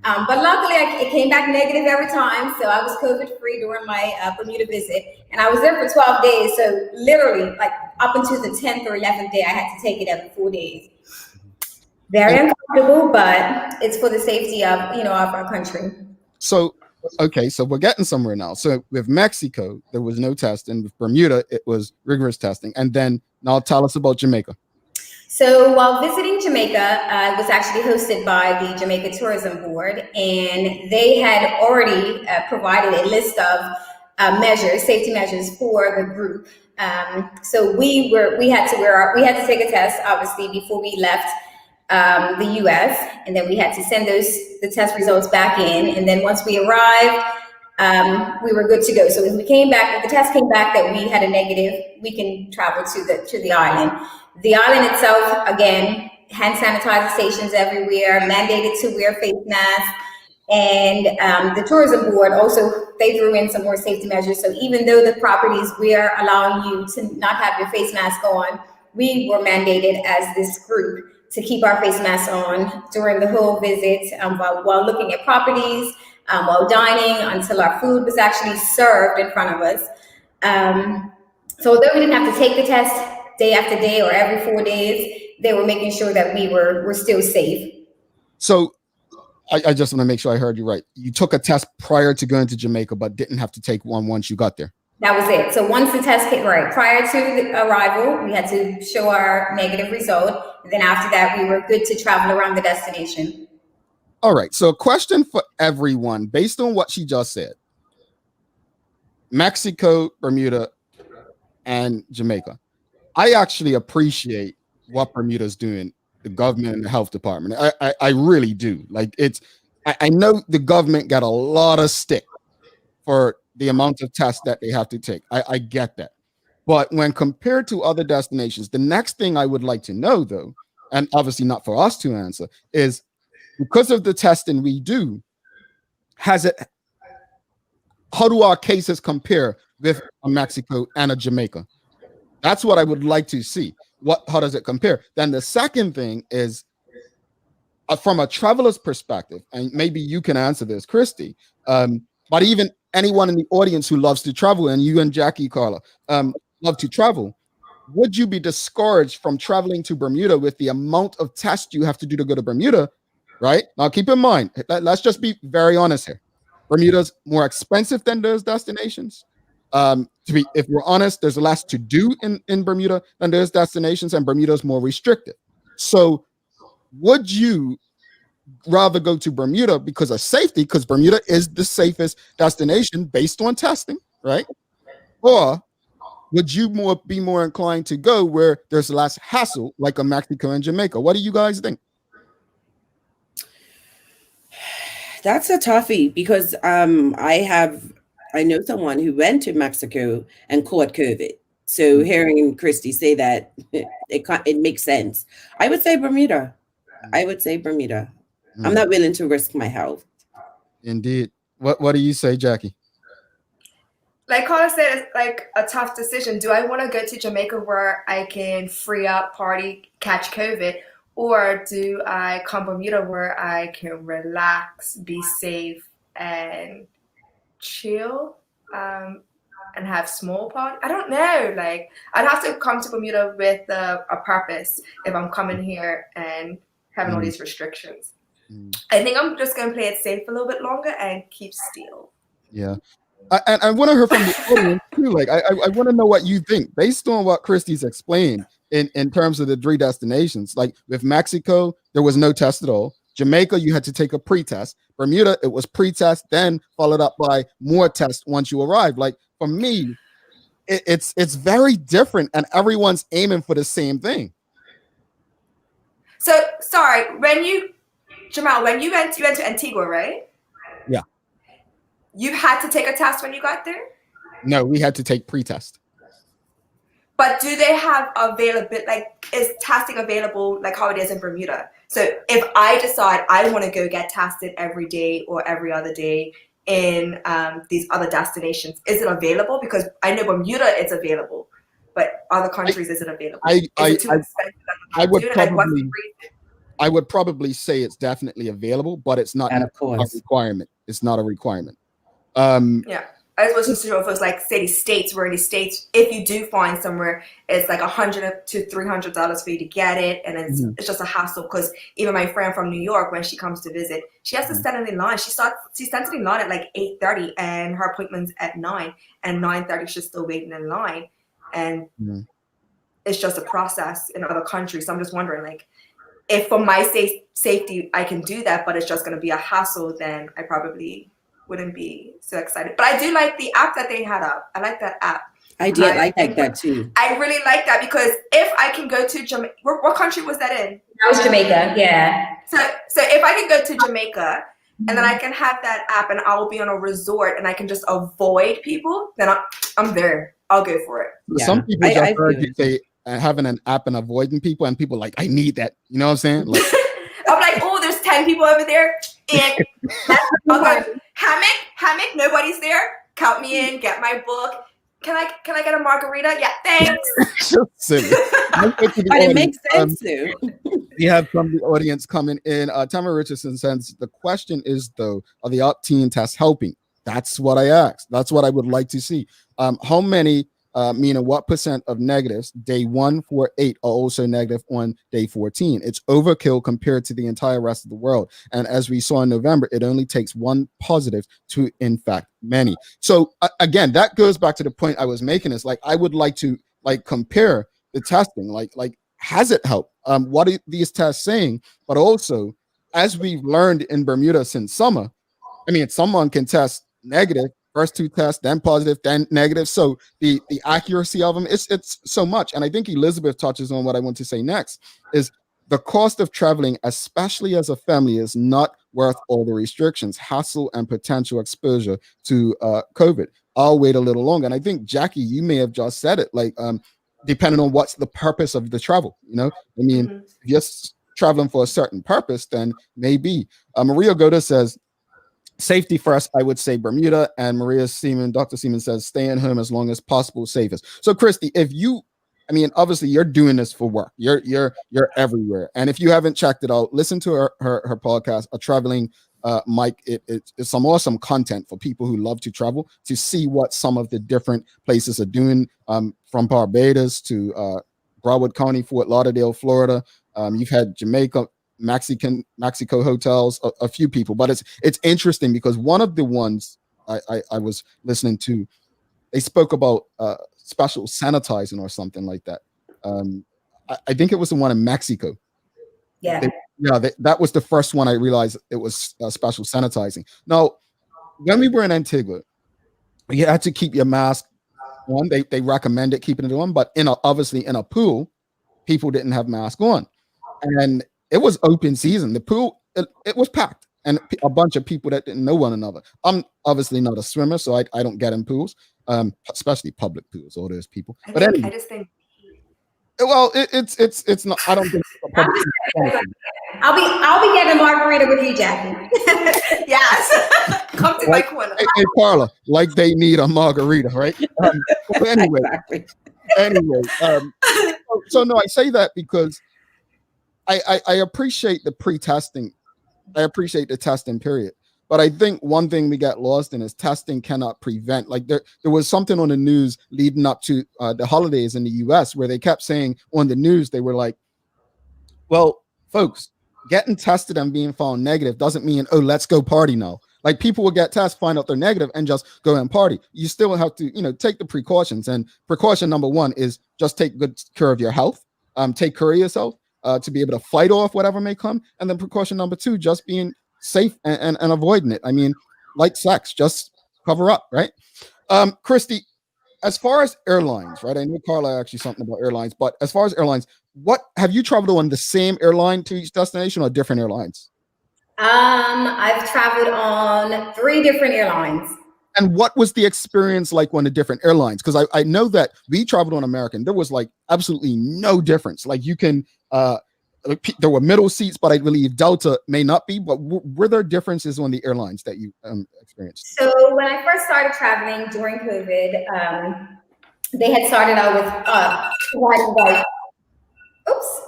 Speaker 10: But luckily, it came back negative every time. So I was COVID-free during my Bermuda visit. And I was there for 12 days. So literally, like up until the 10th or 11th day, I had to take it every 4 days. Very uncomfortable, but it's for the safety of, of our country.
Speaker 2: So, okay, so we're getting somewhere now. So with Mexico, there was no testing. With Bermuda, it was rigorous testing. And then now tell us about Jamaica.
Speaker 10: So while visiting Jamaica, I was actually hosted by the Jamaica Tourism Board, and they had already provided a list of safety measures for the group. So we had to take a test, obviously, before we left the U.S., and then we had to send the test results back in. And then once we arrived, we were good to go. So when we came back, if the test came back that we had a negative, we can travel to the island. The island itself, again, hand sanitizer stations everywhere, mandated to wear face masks. And the tourism board also, they threw in some more safety measures. So even though the properties were allowing you to not have your face mask on, we were mandated as this group to keep our face masks on during the whole visit, while looking at properties, while dining, until our food was actually served in front of us. So although we didn't have to take the test day after day or every 4 days, they were making sure that we were still safe. So
Speaker 2: I just want to make sure I heard you right. You took a test prior to going to Jamaica, but didn't have to take one once you got there.
Speaker 10: That was it. So once the test came, prior to the arrival, we had to show our negative result. And then after that, we were good to travel around the destination.
Speaker 2: All right. So a question for everyone, based on what she just said. Mexico, Bermuda, and Jamaica. I actually appreciate what Bermuda's doing, the government and the health department. I really do. Like I know the government got a lot of stick for the amount of tests that they have to take. I get that. But when compared to other destinations, the next thing I would like to know, though, and obviously not for us to answer, is because of the testing we do, how do our cases compare with a Mexico and a Jamaica? That's what I would like to see. How does it compare? Then the second thing is, from a traveler's perspective, and maybe you can answer this, Christy, but even anyone in the audience who loves to travel, and you and Jackie, Carla, love to travel, would you be discouraged from traveling to Bermuda with the amount of tests you have to do to go to Bermuda, right? Now, keep in mind, let's just be very honest here. Bermuda's more expensive than those destinations. If we're honest, there's less to do in Bermuda than there's destinations, and Bermuda's more restricted. So would you rather go to Bermuda because of safety, because Bermuda is the safest destination based on testing, right? Or would you be more inclined to go where there's less hassle, like a Mexico and Jamaica? What do you guys think?
Speaker 3: That's a toughie, because I know someone who went to Mexico and caught COVID. So hearing Christy say that, it makes sense. I would say Bermuda. I'm not willing to risk my health. Indeed.
Speaker 2: What do you say, Jackie?
Speaker 4: Like Carla said, it's like a tough decision. Do I want to go to Jamaica where I can free up, party, catch COVID? Or do I come Bermuda where I can relax, be safe, and chill, and have small party? I don't know. Like, I'd have to come to Bermuda with a purpose if I'm coming here and having all these restrictions. I think I'm just going to play it safe a little bit longer and keep still.
Speaker 2: Yeah. I want to hear from the audience too. Like, I want to know what you think based on what Christy's explained in terms of the 3 destinations. Like with Mexico, there was no test at all. Jamaica, you had to take a pre-test. Bermuda, it was pre-test, then followed up by more tests once you arrived. Like for me, it's very different, and everyone's aiming for the same thing.
Speaker 4: So sorry, Jamal, when you went to Antigua, right?
Speaker 2: Yeah.
Speaker 4: You had to take a test when you got there?
Speaker 2: No, we had to take pre-test.
Speaker 4: But do they have availability? Like, is testing available like how it is in Bermuda? So if I decide I want to go get tested every day or every other day in these other destinations, is it available? Because I know Bermuda, it's available, but other countries, is it available?
Speaker 2: I would probably say it's definitely available, but it's not a requirement. It's not a requirement.
Speaker 4: Yeah. I was just sure if it was like, say, the States, where in the States, if you do find somewhere, it's like $100 to $300 for you to get it. And it's just a hassle, because even my friend from New York, when she comes to visit, she has to stand in line. She stands in line at like 8:30 and her appointment's at 9, and 9:30 she's still waiting in line. And it's just a process in other countries. So I'm just wondering, like, if for my safety I can do that, but it's just going to be a hassle, then I probably wouldn't be so excited. But I do like the app that they had up. I like that app.
Speaker 3: I like that too.
Speaker 4: I really like that, because if I can go to Jamaica, what country was that in?
Speaker 10: That was Jamaica, yeah.
Speaker 4: So if I can go to Jamaica and then I can have that app and I will be on a resort and I can just avoid people, then I'm there. I'll go for it.
Speaker 2: Yeah. Some people just heard you say having an app and avoiding people, and people like, I need that. You know what I'm saying? Like,
Speaker 4: I'm like, oh, there's 10 people over there, and hammock, nobody's there. Count me in. Get my book. Can I get a margarita? Yeah, thanks.
Speaker 2: So silly.
Speaker 3: But it makes sense too.
Speaker 2: We have from the audience coming in. Tamara Richardson says the question is, though, are the opt-in tests helping? That's what I asked. That's what I would like to see. How many? Meaning what percent of negatives day 148 are also negative on day 14. It's overkill compared to the entire rest of the world. And as we saw in November, it only takes one positive to infect many. So again, that goes back to the point I was making, is like, I would like to like compare the testing, like has it helped? What are these tests saying? But also, as we've learned in Bermuda since summer, I mean, someone can test negative, first 2 tests, then positive, then negative. So the accuracy of them, it's so much. And I think Elizabeth touches on what I want to say next, is the cost of traveling, especially as a family, is not worth all the restrictions, hassle, and potential exposure to COVID. I'll wait a little longer. And I think, Jackie, you may have just said it, like, depending on what's the purpose of the travel, you know? I mean, if you're traveling for a certain purpose, then maybe. Maria Goda says, safety first, I would say Bermuda. And Dr. Seaman says, stay at home as long as possible, safest. So Christy, obviously you're doing this for work. You're everywhere. And if you haven't checked it out, listen to her podcast, A Traveling Mike. It's some awesome content for people who love to travel, to see what some of the different places are doing, from Barbados to Broward County, Fort Lauderdale, Florida. You've had Jamaica, Mexico hotels, a few people, but it's interesting because one of the ones I was listening to, they spoke about special sanitizing or something like that. I think it was the one in Mexico.
Speaker 10: Yeah.
Speaker 2: That was the first one I realized it was special sanitizing. Now, when we were in Antigua, you had to keep your mask on. They recommended keeping it on, but obviously in a pool, people didn't have masks on, and it was open season. The pool, it was packed, and a bunch of people that didn't know one another. I'm obviously not a swimmer, so I don't get in pools, especially public pools. All those people.
Speaker 4: I just think.
Speaker 2: Well, it's not. I don't think.
Speaker 10: I'll be getting a margarita with you, Jackie.
Speaker 4: Yes, come to my corner.
Speaker 2: Hey, Carla, like they need a margarita, right? Anyway, so no, I say that because I appreciate the pre-testing. I appreciate the testing period. But I think one thing we got lost in is testing cannot prevent. Like there was something on the news leading up to the holidays in the US where they kept saying on the news, they were like, well, folks, getting tested and being found negative doesn't mean, oh, let's go party now. Like people will get tested, find out they're negative, and just go and party. You still have to, take the precautions. And precaution number one is just take good care of your health. Take care of yourself to be able to fight off whatever may come. And then precaution number two, just being safe and avoiding it. I mean, like sex, just cover up, right? Christy, as far as airlines, right? I know Carla asked you something about airlines, but as far as airlines, what have you traveled on the same airline to each destination or different airlines?
Speaker 10: I've traveled on 3 different airlines.
Speaker 2: And what was the experience like on the different airlines? Because I know that we traveled on American. There was like absolutely no difference. Like you can, there were middle seats, but I believe Delta may not be. But were there differences on the airlines that you experienced?
Speaker 10: So when I first started traveling during COVID, they had started out with providing white. Oops.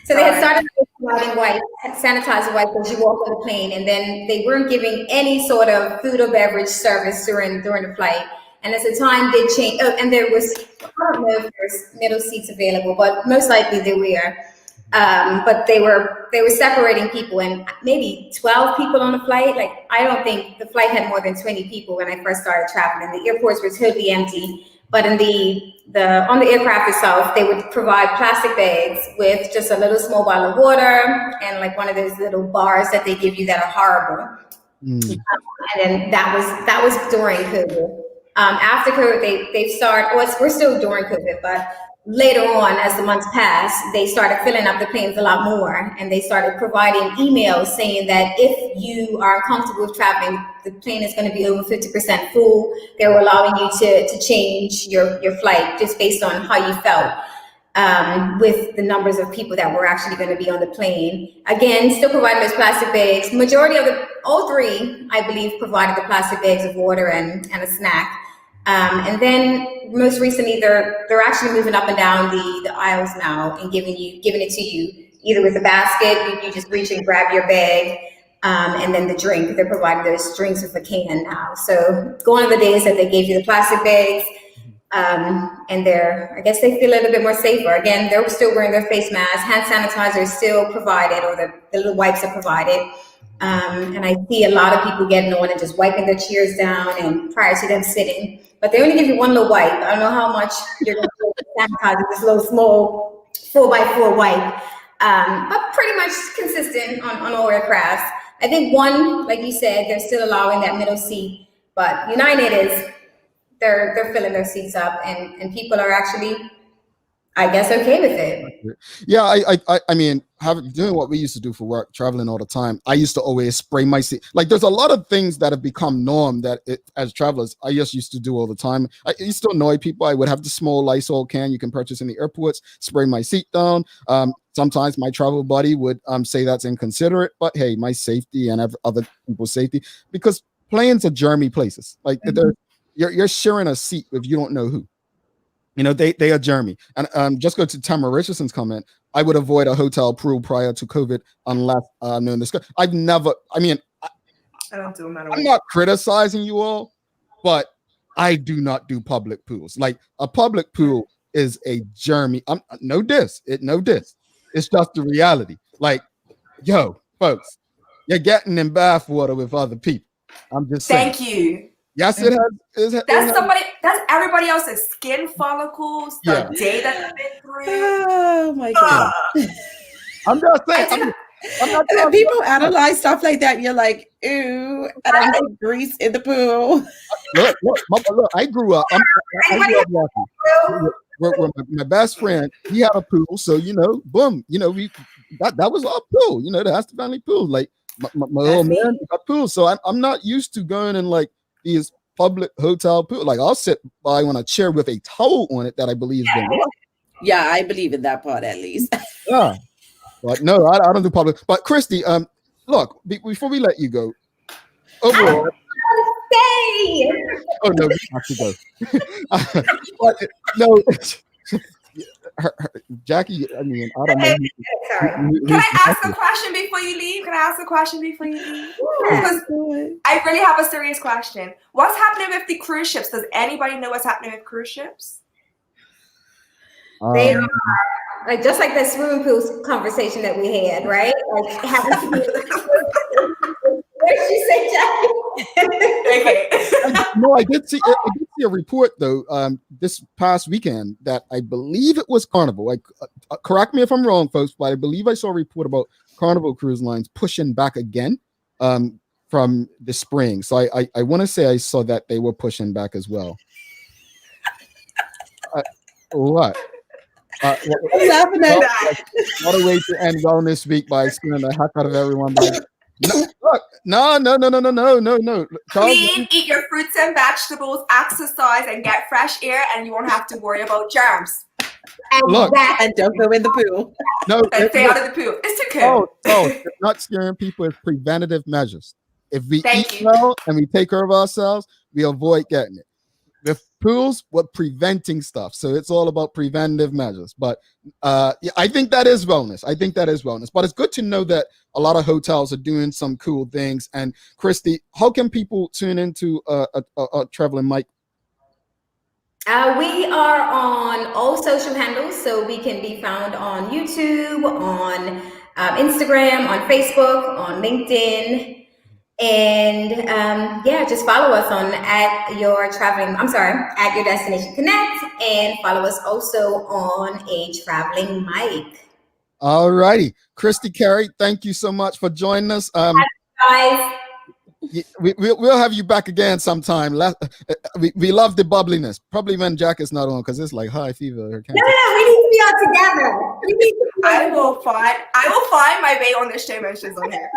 Speaker 10: So they had started with providing white sanitizer wipes as you walk on the plane, and then they weren't giving any sort of food or beverage service during the flight. And as the time did change, and there was, I don't know if there's middle seats available, but most likely there were. But they were separating people, and maybe 12 people on the flight. Like, I don't think the flight had more than 20 people when I first started traveling. The airports were totally empty. But in on the aircraft itself, they would provide plastic bags with just a little small bottle of water and like one of those little bars that they give you that are horrible. And then that was during COVID. After COVID, they've started. Well, we're still during COVID, but later on, as the months passed, they started filling up the planes a lot more, and they started providing emails saying that if you are uncomfortable with traveling, the plane is going to be over 50% full. They were allowing you to change your flight just based on how you felt with the numbers of people that were actually going to be on the plane. Again, still providing those plastic bags. Majority of all three, I believe, provided the plastic bags of water and a snack. And then most recently, they're actually moving up and down the aisles now and giving it to you either with a basket. You just reach and grab your bag, and then the drink. They're providing those drinks with a can now. So gone are the days that they gave you the plastic bags, and I guess they feel a little bit more safer. Again, they're still wearing their face masks. Hand sanitizer is still provided, or the little wipes are provided. And I see a lot of people getting on and just wiping their chairs down and prior to them sitting. But they only give you one little wipe. I don't know how much you're going to sanitize this little small 4x4 wipe. But pretty much consistent on all aircrafts. I think one, like you said, they're still allowing that middle seat. But United they're filling their seats up, and people are actually, I guess, okay with it.
Speaker 2: Yeah, I mean, doing what we used to do for work, traveling all the time, I used to always spray my seat. Like, there's a lot of things that have become norm that as travelers, I just used to do all the time. I used to annoy people. I would have the small Lysol can you can purchase in the airports, spray my seat down. Sometimes my travel buddy would say that's inconsiderate, but hey, my safety and other people's safety, because planes are germy places. Like, you're sharing a seat if you don't know who. You know, they are germy. And just go to Tamara Richardson's comment. I would avoid a hotel pool prior to COVID unless known this. I don't do them. I'm not criticizing you all, but I do not do public pools. Like, a public pool is a germy. No diss. It's just the reality. Like, yo, folks, you're getting in bath water with other people. I'm just saying.
Speaker 4: Thank you.
Speaker 2: Yes, it has.
Speaker 4: That's everybody else's skin follicles. The day that they've been through.
Speaker 3: Oh my God.
Speaker 2: I'm just saying. I'm not
Speaker 3: and people analyze stuff like that. And you're like, ew, and I see grease in the pool.
Speaker 2: Look, I grew up. I grew up walking. My best friend, he had a pool, so boom, that was our pool. That has the family pool. Like my old man got a pool, so I'm not used to going in like these public hotel pool. Like, I'll sit by on a chair with a towel on it that I believe is been washed.
Speaker 3: Yeah, I believe in that part at least.
Speaker 2: Yeah, but no, I don't do public. But Christy, look, before we let you go, overall. Oh no, we have to go. But, no, Jackie. I mean, I don't know.
Speaker 4: Can I ask a question before you leave? Because I really have a serious question. What's happening with the cruise ships? Does anybody know what's happening with cruise ships?
Speaker 10: They are like, just like that swimming pool conversation that we had, right? Like, having to what did you say, Jackie?
Speaker 2: No, I did see a report though this past weekend that I believe it was Carnival. Like, correct me if I'm wrong, folks, but I believe I saw a report about Carnival Cruise Lines pushing back again from the spring. So I want to say I saw that they were pushing back as well. What?
Speaker 3: I'm laughing at that.
Speaker 2: What a way to end Wellness Week by skinning the heck out of everyone. No.
Speaker 4: Clean, eat your fruits and vegetables, exercise, and get fresh air, and you won't have to worry about germs.
Speaker 2: Look,
Speaker 3: and don't go in the pool.
Speaker 2: No,
Speaker 4: and stay out of the pool. It's too cool.
Speaker 2: It's not scaring people. It's preventative measures. If we eat well and we take care of ourselves, we avoid getting it. With pools, we're preventing stuff. So it's all about preventative measures. But I think that is wellness. But it's good to know that a lot of hotels are doing some cool things. And Christy, how can people tune into Traveling Mike?
Speaker 10: We are on all social handles, so we can be found on YouTube, on Instagram, on Facebook, on LinkedIn, and just follow us on at Your Destination Connect, and follow us also on a Traveling Mike.
Speaker 2: All righty, Christi Carey, thank you so much for joining us.
Speaker 10: Guys.
Speaker 2: We'll have you back again sometime. We love the bubbliness. Probably when Jack is not on, because it's like high fever.
Speaker 10: No, we need to be all together.
Speaker 4: I will find my way on the show when she's on here.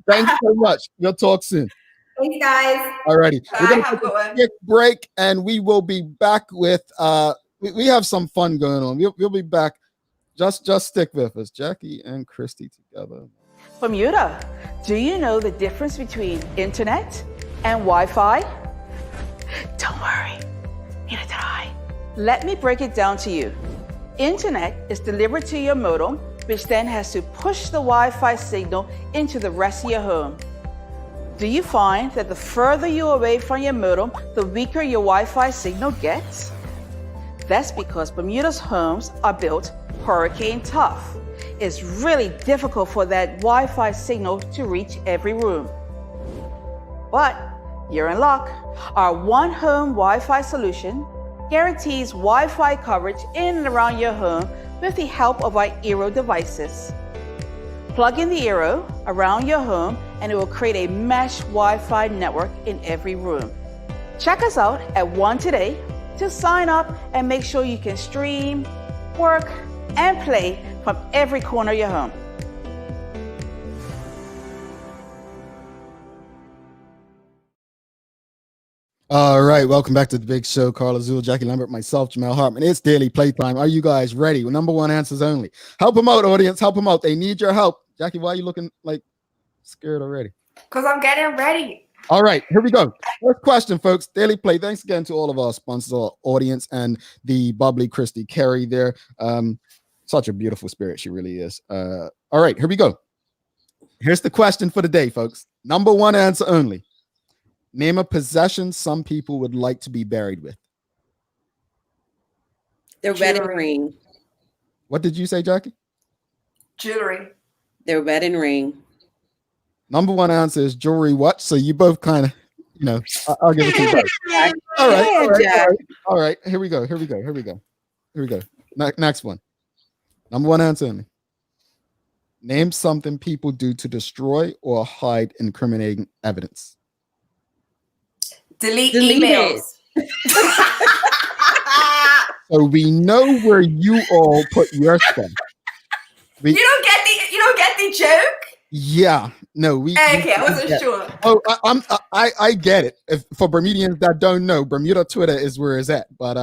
Speaker 2: Thanks so much. We'll talk soon.
Speaker 10: Thanks, guys.
Speaker 2: All righty. We're going to
Speaker 4: have a good one.
Speaker 2: quick break, and we will be back with we have some fun going on. We'll be back. Just stick with us, Jackie and Christy together.
Speaker 11: Bermuda, do you know the difference between internet and Wi-Fi? Don't worry, neither did I. Let me break it down to you. Internet is delivered to your modem, which then has to push the Wi-Fi signal into the rest of your home. Do you find that the further you're away from your modem, the weaker your Wi-Fi signal gets? That's because Bermuda's homes are built hurricane tough. It's really difficult for that Wi-Fi signal to reach every room. But you're in luck. Our One Home Wi-Fi solution guarantees Wi-Fi coverage in and around your home with the help of our Eero devices. Plug in the Eero around your home and it will create a mesh Wi-Fi network in every room. Check us out at One today to sign up and make sure you can stream, work, and play from every corner of your home.
Speaker 2: All right, welcome back to the big show. Carla Zul, Jackie Lambert, myself, Jamal Hartman. It's daily playtime. Are you guys ready? Number one answers only. Help them out, audience. Help them out. They need your help. Jackie, why are you looking like scared already?
Speaker 4: Because I'm getting ready.
Speaker 2: All right, here we go. First question, folks. Daily Play. Thanks again to all of our sponsors, our audience, and the bubbly Christi Carey there. Such a beautiful spirit. She really is. All right, here we go. Here's the question for the day, folks. Number one answer only. Name a possession some people would like to be buried with.
Speaker 3: Their wedding ring.
Speaker 2: What did you say, Jackie?
Speaker 4: Jewelry.
Speaker 3: Their wedding ring.
Speaker 2: Number one answer is jewelry. What? So you both kind of, I'll give it to you both. All right. Here we go. Next one. Number one answer only. Name something people do to destroy or hide incriminating evidence.
Speaker 4: Delete emails.
Speaker 2: So we know where you all put your stuff.
Speaker 4: You don't get the joke?
Speaker 2: Yeah. No,
Speaker 4: okay, I wasn't sure.
Speaker 2: Oh, I get it. If for Bermudians that don't know, Bermuda Twitter is where it's at. But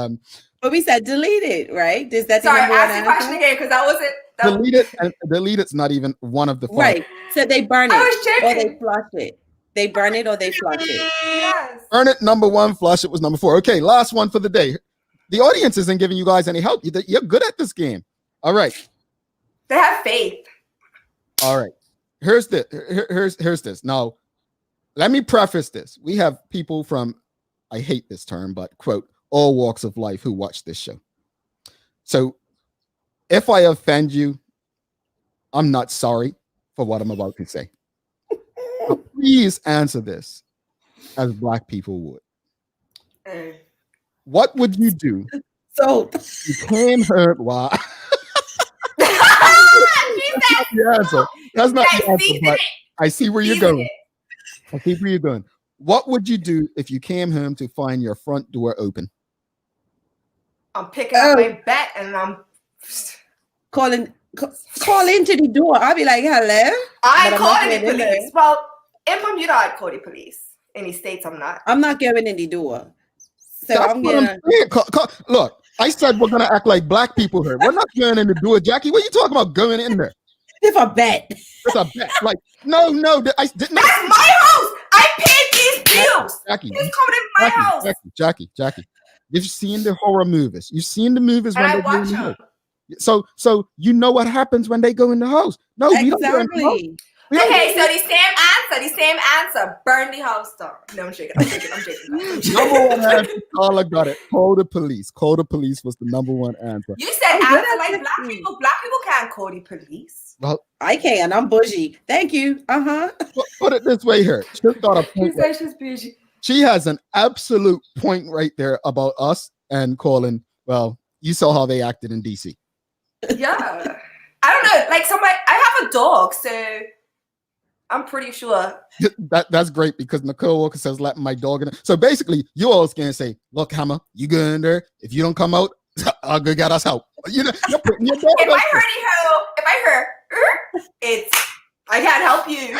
Speaker 3: we said delete it, right? Is that
Speaker 4: sorry? Ask the question again because that wasn't.
Speaker 2: Delete it, and delete it's not even one of the five.
Speaker 3: Right. So they burn it
Speaker 4: or
Speaker 3: they flush it. They burn it or they flush it.
Speaker 4: Yes.
Speaker 2: Burn it, number one. Flush it was number 4. Okay, last one for the day. The audience isn't giving you guys any help. You're good at this game. All right.
Speaker 4: They have faith.
Speaker 2: All right. Here's this. Now, let me preface this. We have people from, I hate this term, but quote, all walks of life who watch this show. So if I offend you, I'm not sorry for what I'm about to say. Now, please answer this as Black people would. What would you do?
Speaker 3: So
Speaker 2: you came home. Wow. That's not the answer, but I see where you're going. I see where you're going. What would you do if you came home to find your front door open?
Speaker 4: I'm picking up my bat and I'm
Speaker 3: calling call into the door. I'll be like, hello.
Speaker 4: I
Speaker 3: But I'm
Speaker 4: call
Speaker 3: not
Speaker 4: the
Speaker 3: going in there.
Speaker 4: police. Well, in Bermuda, I'd call the police. In the States, I'm not.
Speaker 3: I'm not going in the door. So
Speaker 2: That's
Speaker 3: I'm
Speaker 2: what
Speaker 3: gonna.
Speaker 2: saying. Look, I said we're gonna act like black people here. We're not going in the door, Jackie. What are you talking about going in there?
Speaker 3: If I bet.
Speaker 2: It's a bet. Like, no, I didn't.
Speaker 4: That's my house. I paid these bills.
Speaker 2: Jackie,
Speaker 4: He's coming in my house.
Speaker 2: Jackie. You've seen the horror movies. You've seen the movies
Speaker 4: And
Speaker 2: when
Speaker 4: I
Speaker 2: they go
Speaker 4: watch
Speaker 2: in the
Speaker 4: them.
Speaker 2: house. So you know what happens when they go in the house. No, we don't go in the house.
Speaker 3: Exactly.
Speaker 4: Okay, so the same answer. Burn the house down. No, I'm shaking.
Speaker 2: Number one answer, Carla got it. Call the police. Call the police was the number one answer.
Speaker 4: You said answer like black people. Black people can't call the police.
Speaker 2: Well,
Speaker 3: I can. I'm bougie. Thank you.
Speaker 2: Put it this way here. She's got a point.
Speaker 4: She's bougie.
Speaker 2: She has an absolute point right there about us and calling. Well, you saw how they acted in DC.
Speaker 4: Yeah. I don't know. Like I have a dog, so I'm pretty sure.
Speaker 2: That's great because Nicole Walker says, let my dog in. So basically, you always can say, look, Hammer, you go in there. If you don't come out, I'll go get us help. You know, you're putting your dog
Speaker 4: If
Speaker 2: out
Speaker 4: I heard it's I can't help you.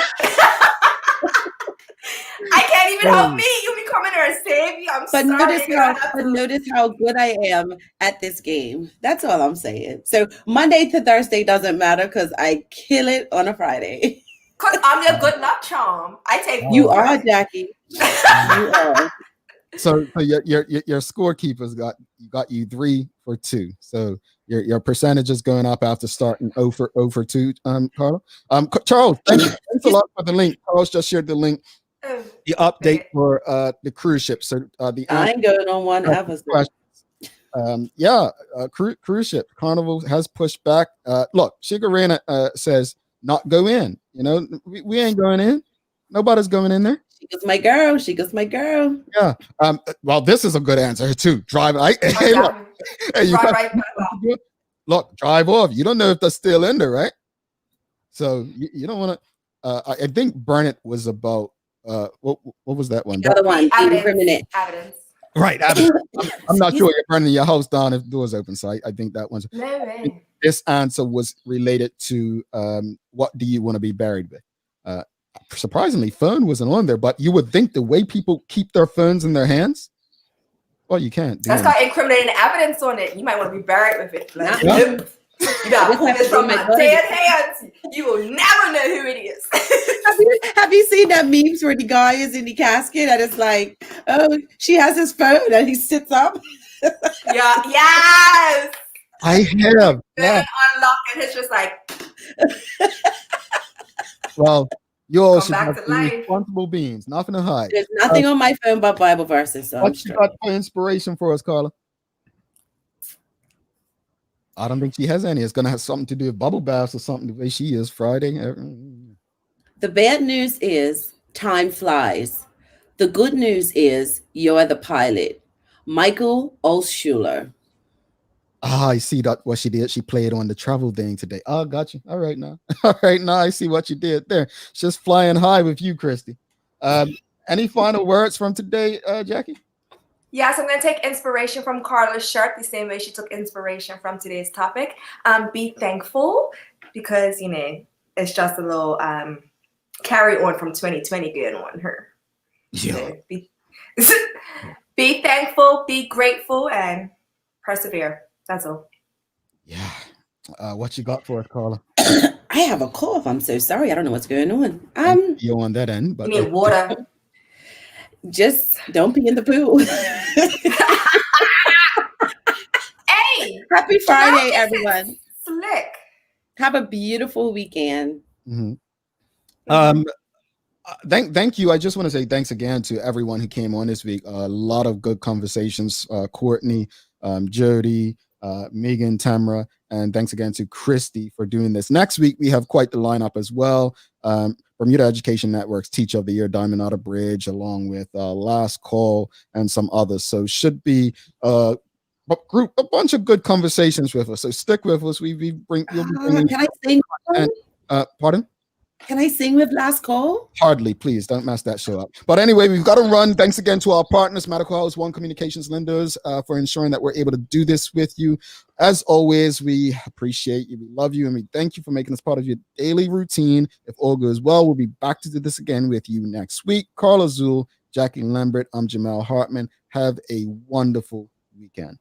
Speaker 4: I can't even help me. You be coming there and save me. I'm
Speaker 3: But
Speaker 4: sorry.
Speaker 3: notice how good I am at this game. That's all I'm saying. So Monday to Thursday doesn't matter because I kill it on a Friday.
Speaker 4: Because I'm your good luck charm. I take
Speaker 3: You are, Jackie. You are.
Speaker 2: So your scorekeepers got you 3 for 2. So your percentage is going up after starting 0 for 2, Carla. Charles, thanks a lot for the link. Charles just shared the link. The update for the cruise ship. So the
Speaker 3: I ain't going on one episode.
Speaker 2: Cruise ship Carnival has pushed back. Look, Shigarena says not go in. You know, we ain't going in. Nobody's going in there.
Speaker 3: She goes my girl. She goes my girl.
Speaker 2: Yeah. Well, this is a good answer too. Drive. Look, drive off. You don't know if they're still in there, right? So you don't want to. I think Burn It was about. What was that one?
Speaker 3: The other one.
Speaker 4: Evidence.
Speaker 2: Right. I'm not sure you're burning your house down if the door's open. So I think that one's.
Speaker 4: No way.
Speaker 2: This answer was related to what do you want to be buried with? Surprisingly, phone wasn't on there, but you would think the way people keep their phones in their hands, well, you can't.
Speaker 4: That's got incriminating evidence on it. You might want to be buried with it. Like, you got to pull this from my dead hands. You will never know who it is.
Speaker 3: Have you seen that memes where the guy is in the casket and it's like, oh, she has his phone and he sits up?
Speaker 4: Yeah. Yes.
Speaker 2: I have.
Speaker 4: Then unlock and it's just like.
Speaker 2: Well, you all
Speaker 4: Come
Speaker 2: should
Speaker 4: back
Speaker 2: have
Speaker 4: to
Speaker 2: be
Speaker 4: life.
Speaker 2: responsible beings. Nothing to hide.
Speaker 3: There's nothing on my phone but Bible verses. So
Speaker 2: What you got for inspiration for us, Carla? I don't think she has any. It's going to have something to do with bubble baths or something the way she is Friday.
Speaker 3: The bad news is time flies. The good news is you're the pilot. Michael Olschuler.
Speaker 2: I see that what she did. She played on the travel thing today. Oh, got you. All right now. All right now. I see what you did there. Just flying high with you, Christy. Any final words from today, Jackie?
Speaker 4: Yes, I'm going to take inspiration from Carla's shirt the same way she took inspiration from today's topic. Be thankful because, you know, it's just a little carry on from 2020 going on her.
Speaker 2: Yeah.
Speaker 4: So be thankful, be grateful, and persevere. That's all.
Speaker 2: Yeah. What you got for us, Carla?
Speaker 3: I have a cough. I'm so sorry. I don't know what's going on.
Speaker 2: You're on that end, but
Speaker 4: you need water.
Speaker 3: Just don't be in the pool.
Speaker 4: Hey,
Speaker 3: happy Friday, everyone.
Speaker 4: Slick.
Speaker 3: Have a beautiful weekend.
Speaker 2: Mm-hmm. Thank you. I just want to say thanks again to everyone who came on this week. A lot of good conversations. Courtney, Jody, Megan, Tamara, and thanks again to Christy for doing this. Next week, we have quite the lineup as well. Bermuda Education Network's Teacher of the Year, Diamond Otter Bridge, along with Last Call and some others. So should be a bunch of good conversations with us. So stick with us. You'll be bringing.
Speaker 3: Can I sing?
Speaker 2: Pardon?
Speaker 3: Can I sing with Last Call?
Speaker 2: Hardly, please don't mess that show up. But anyway, we've got to run. Thanks again to our partners, Medical House, One Communications Lenders, for ensuring that we're able to do this with you. As always, we appreciate you, we love you, and we thank you for making us part of your daily routine. If all goes well, we'll be back to do this again with you next week. Carla Zul, Jackie Lambert, I'm Jamel Hartman. Have a wonderful weekend.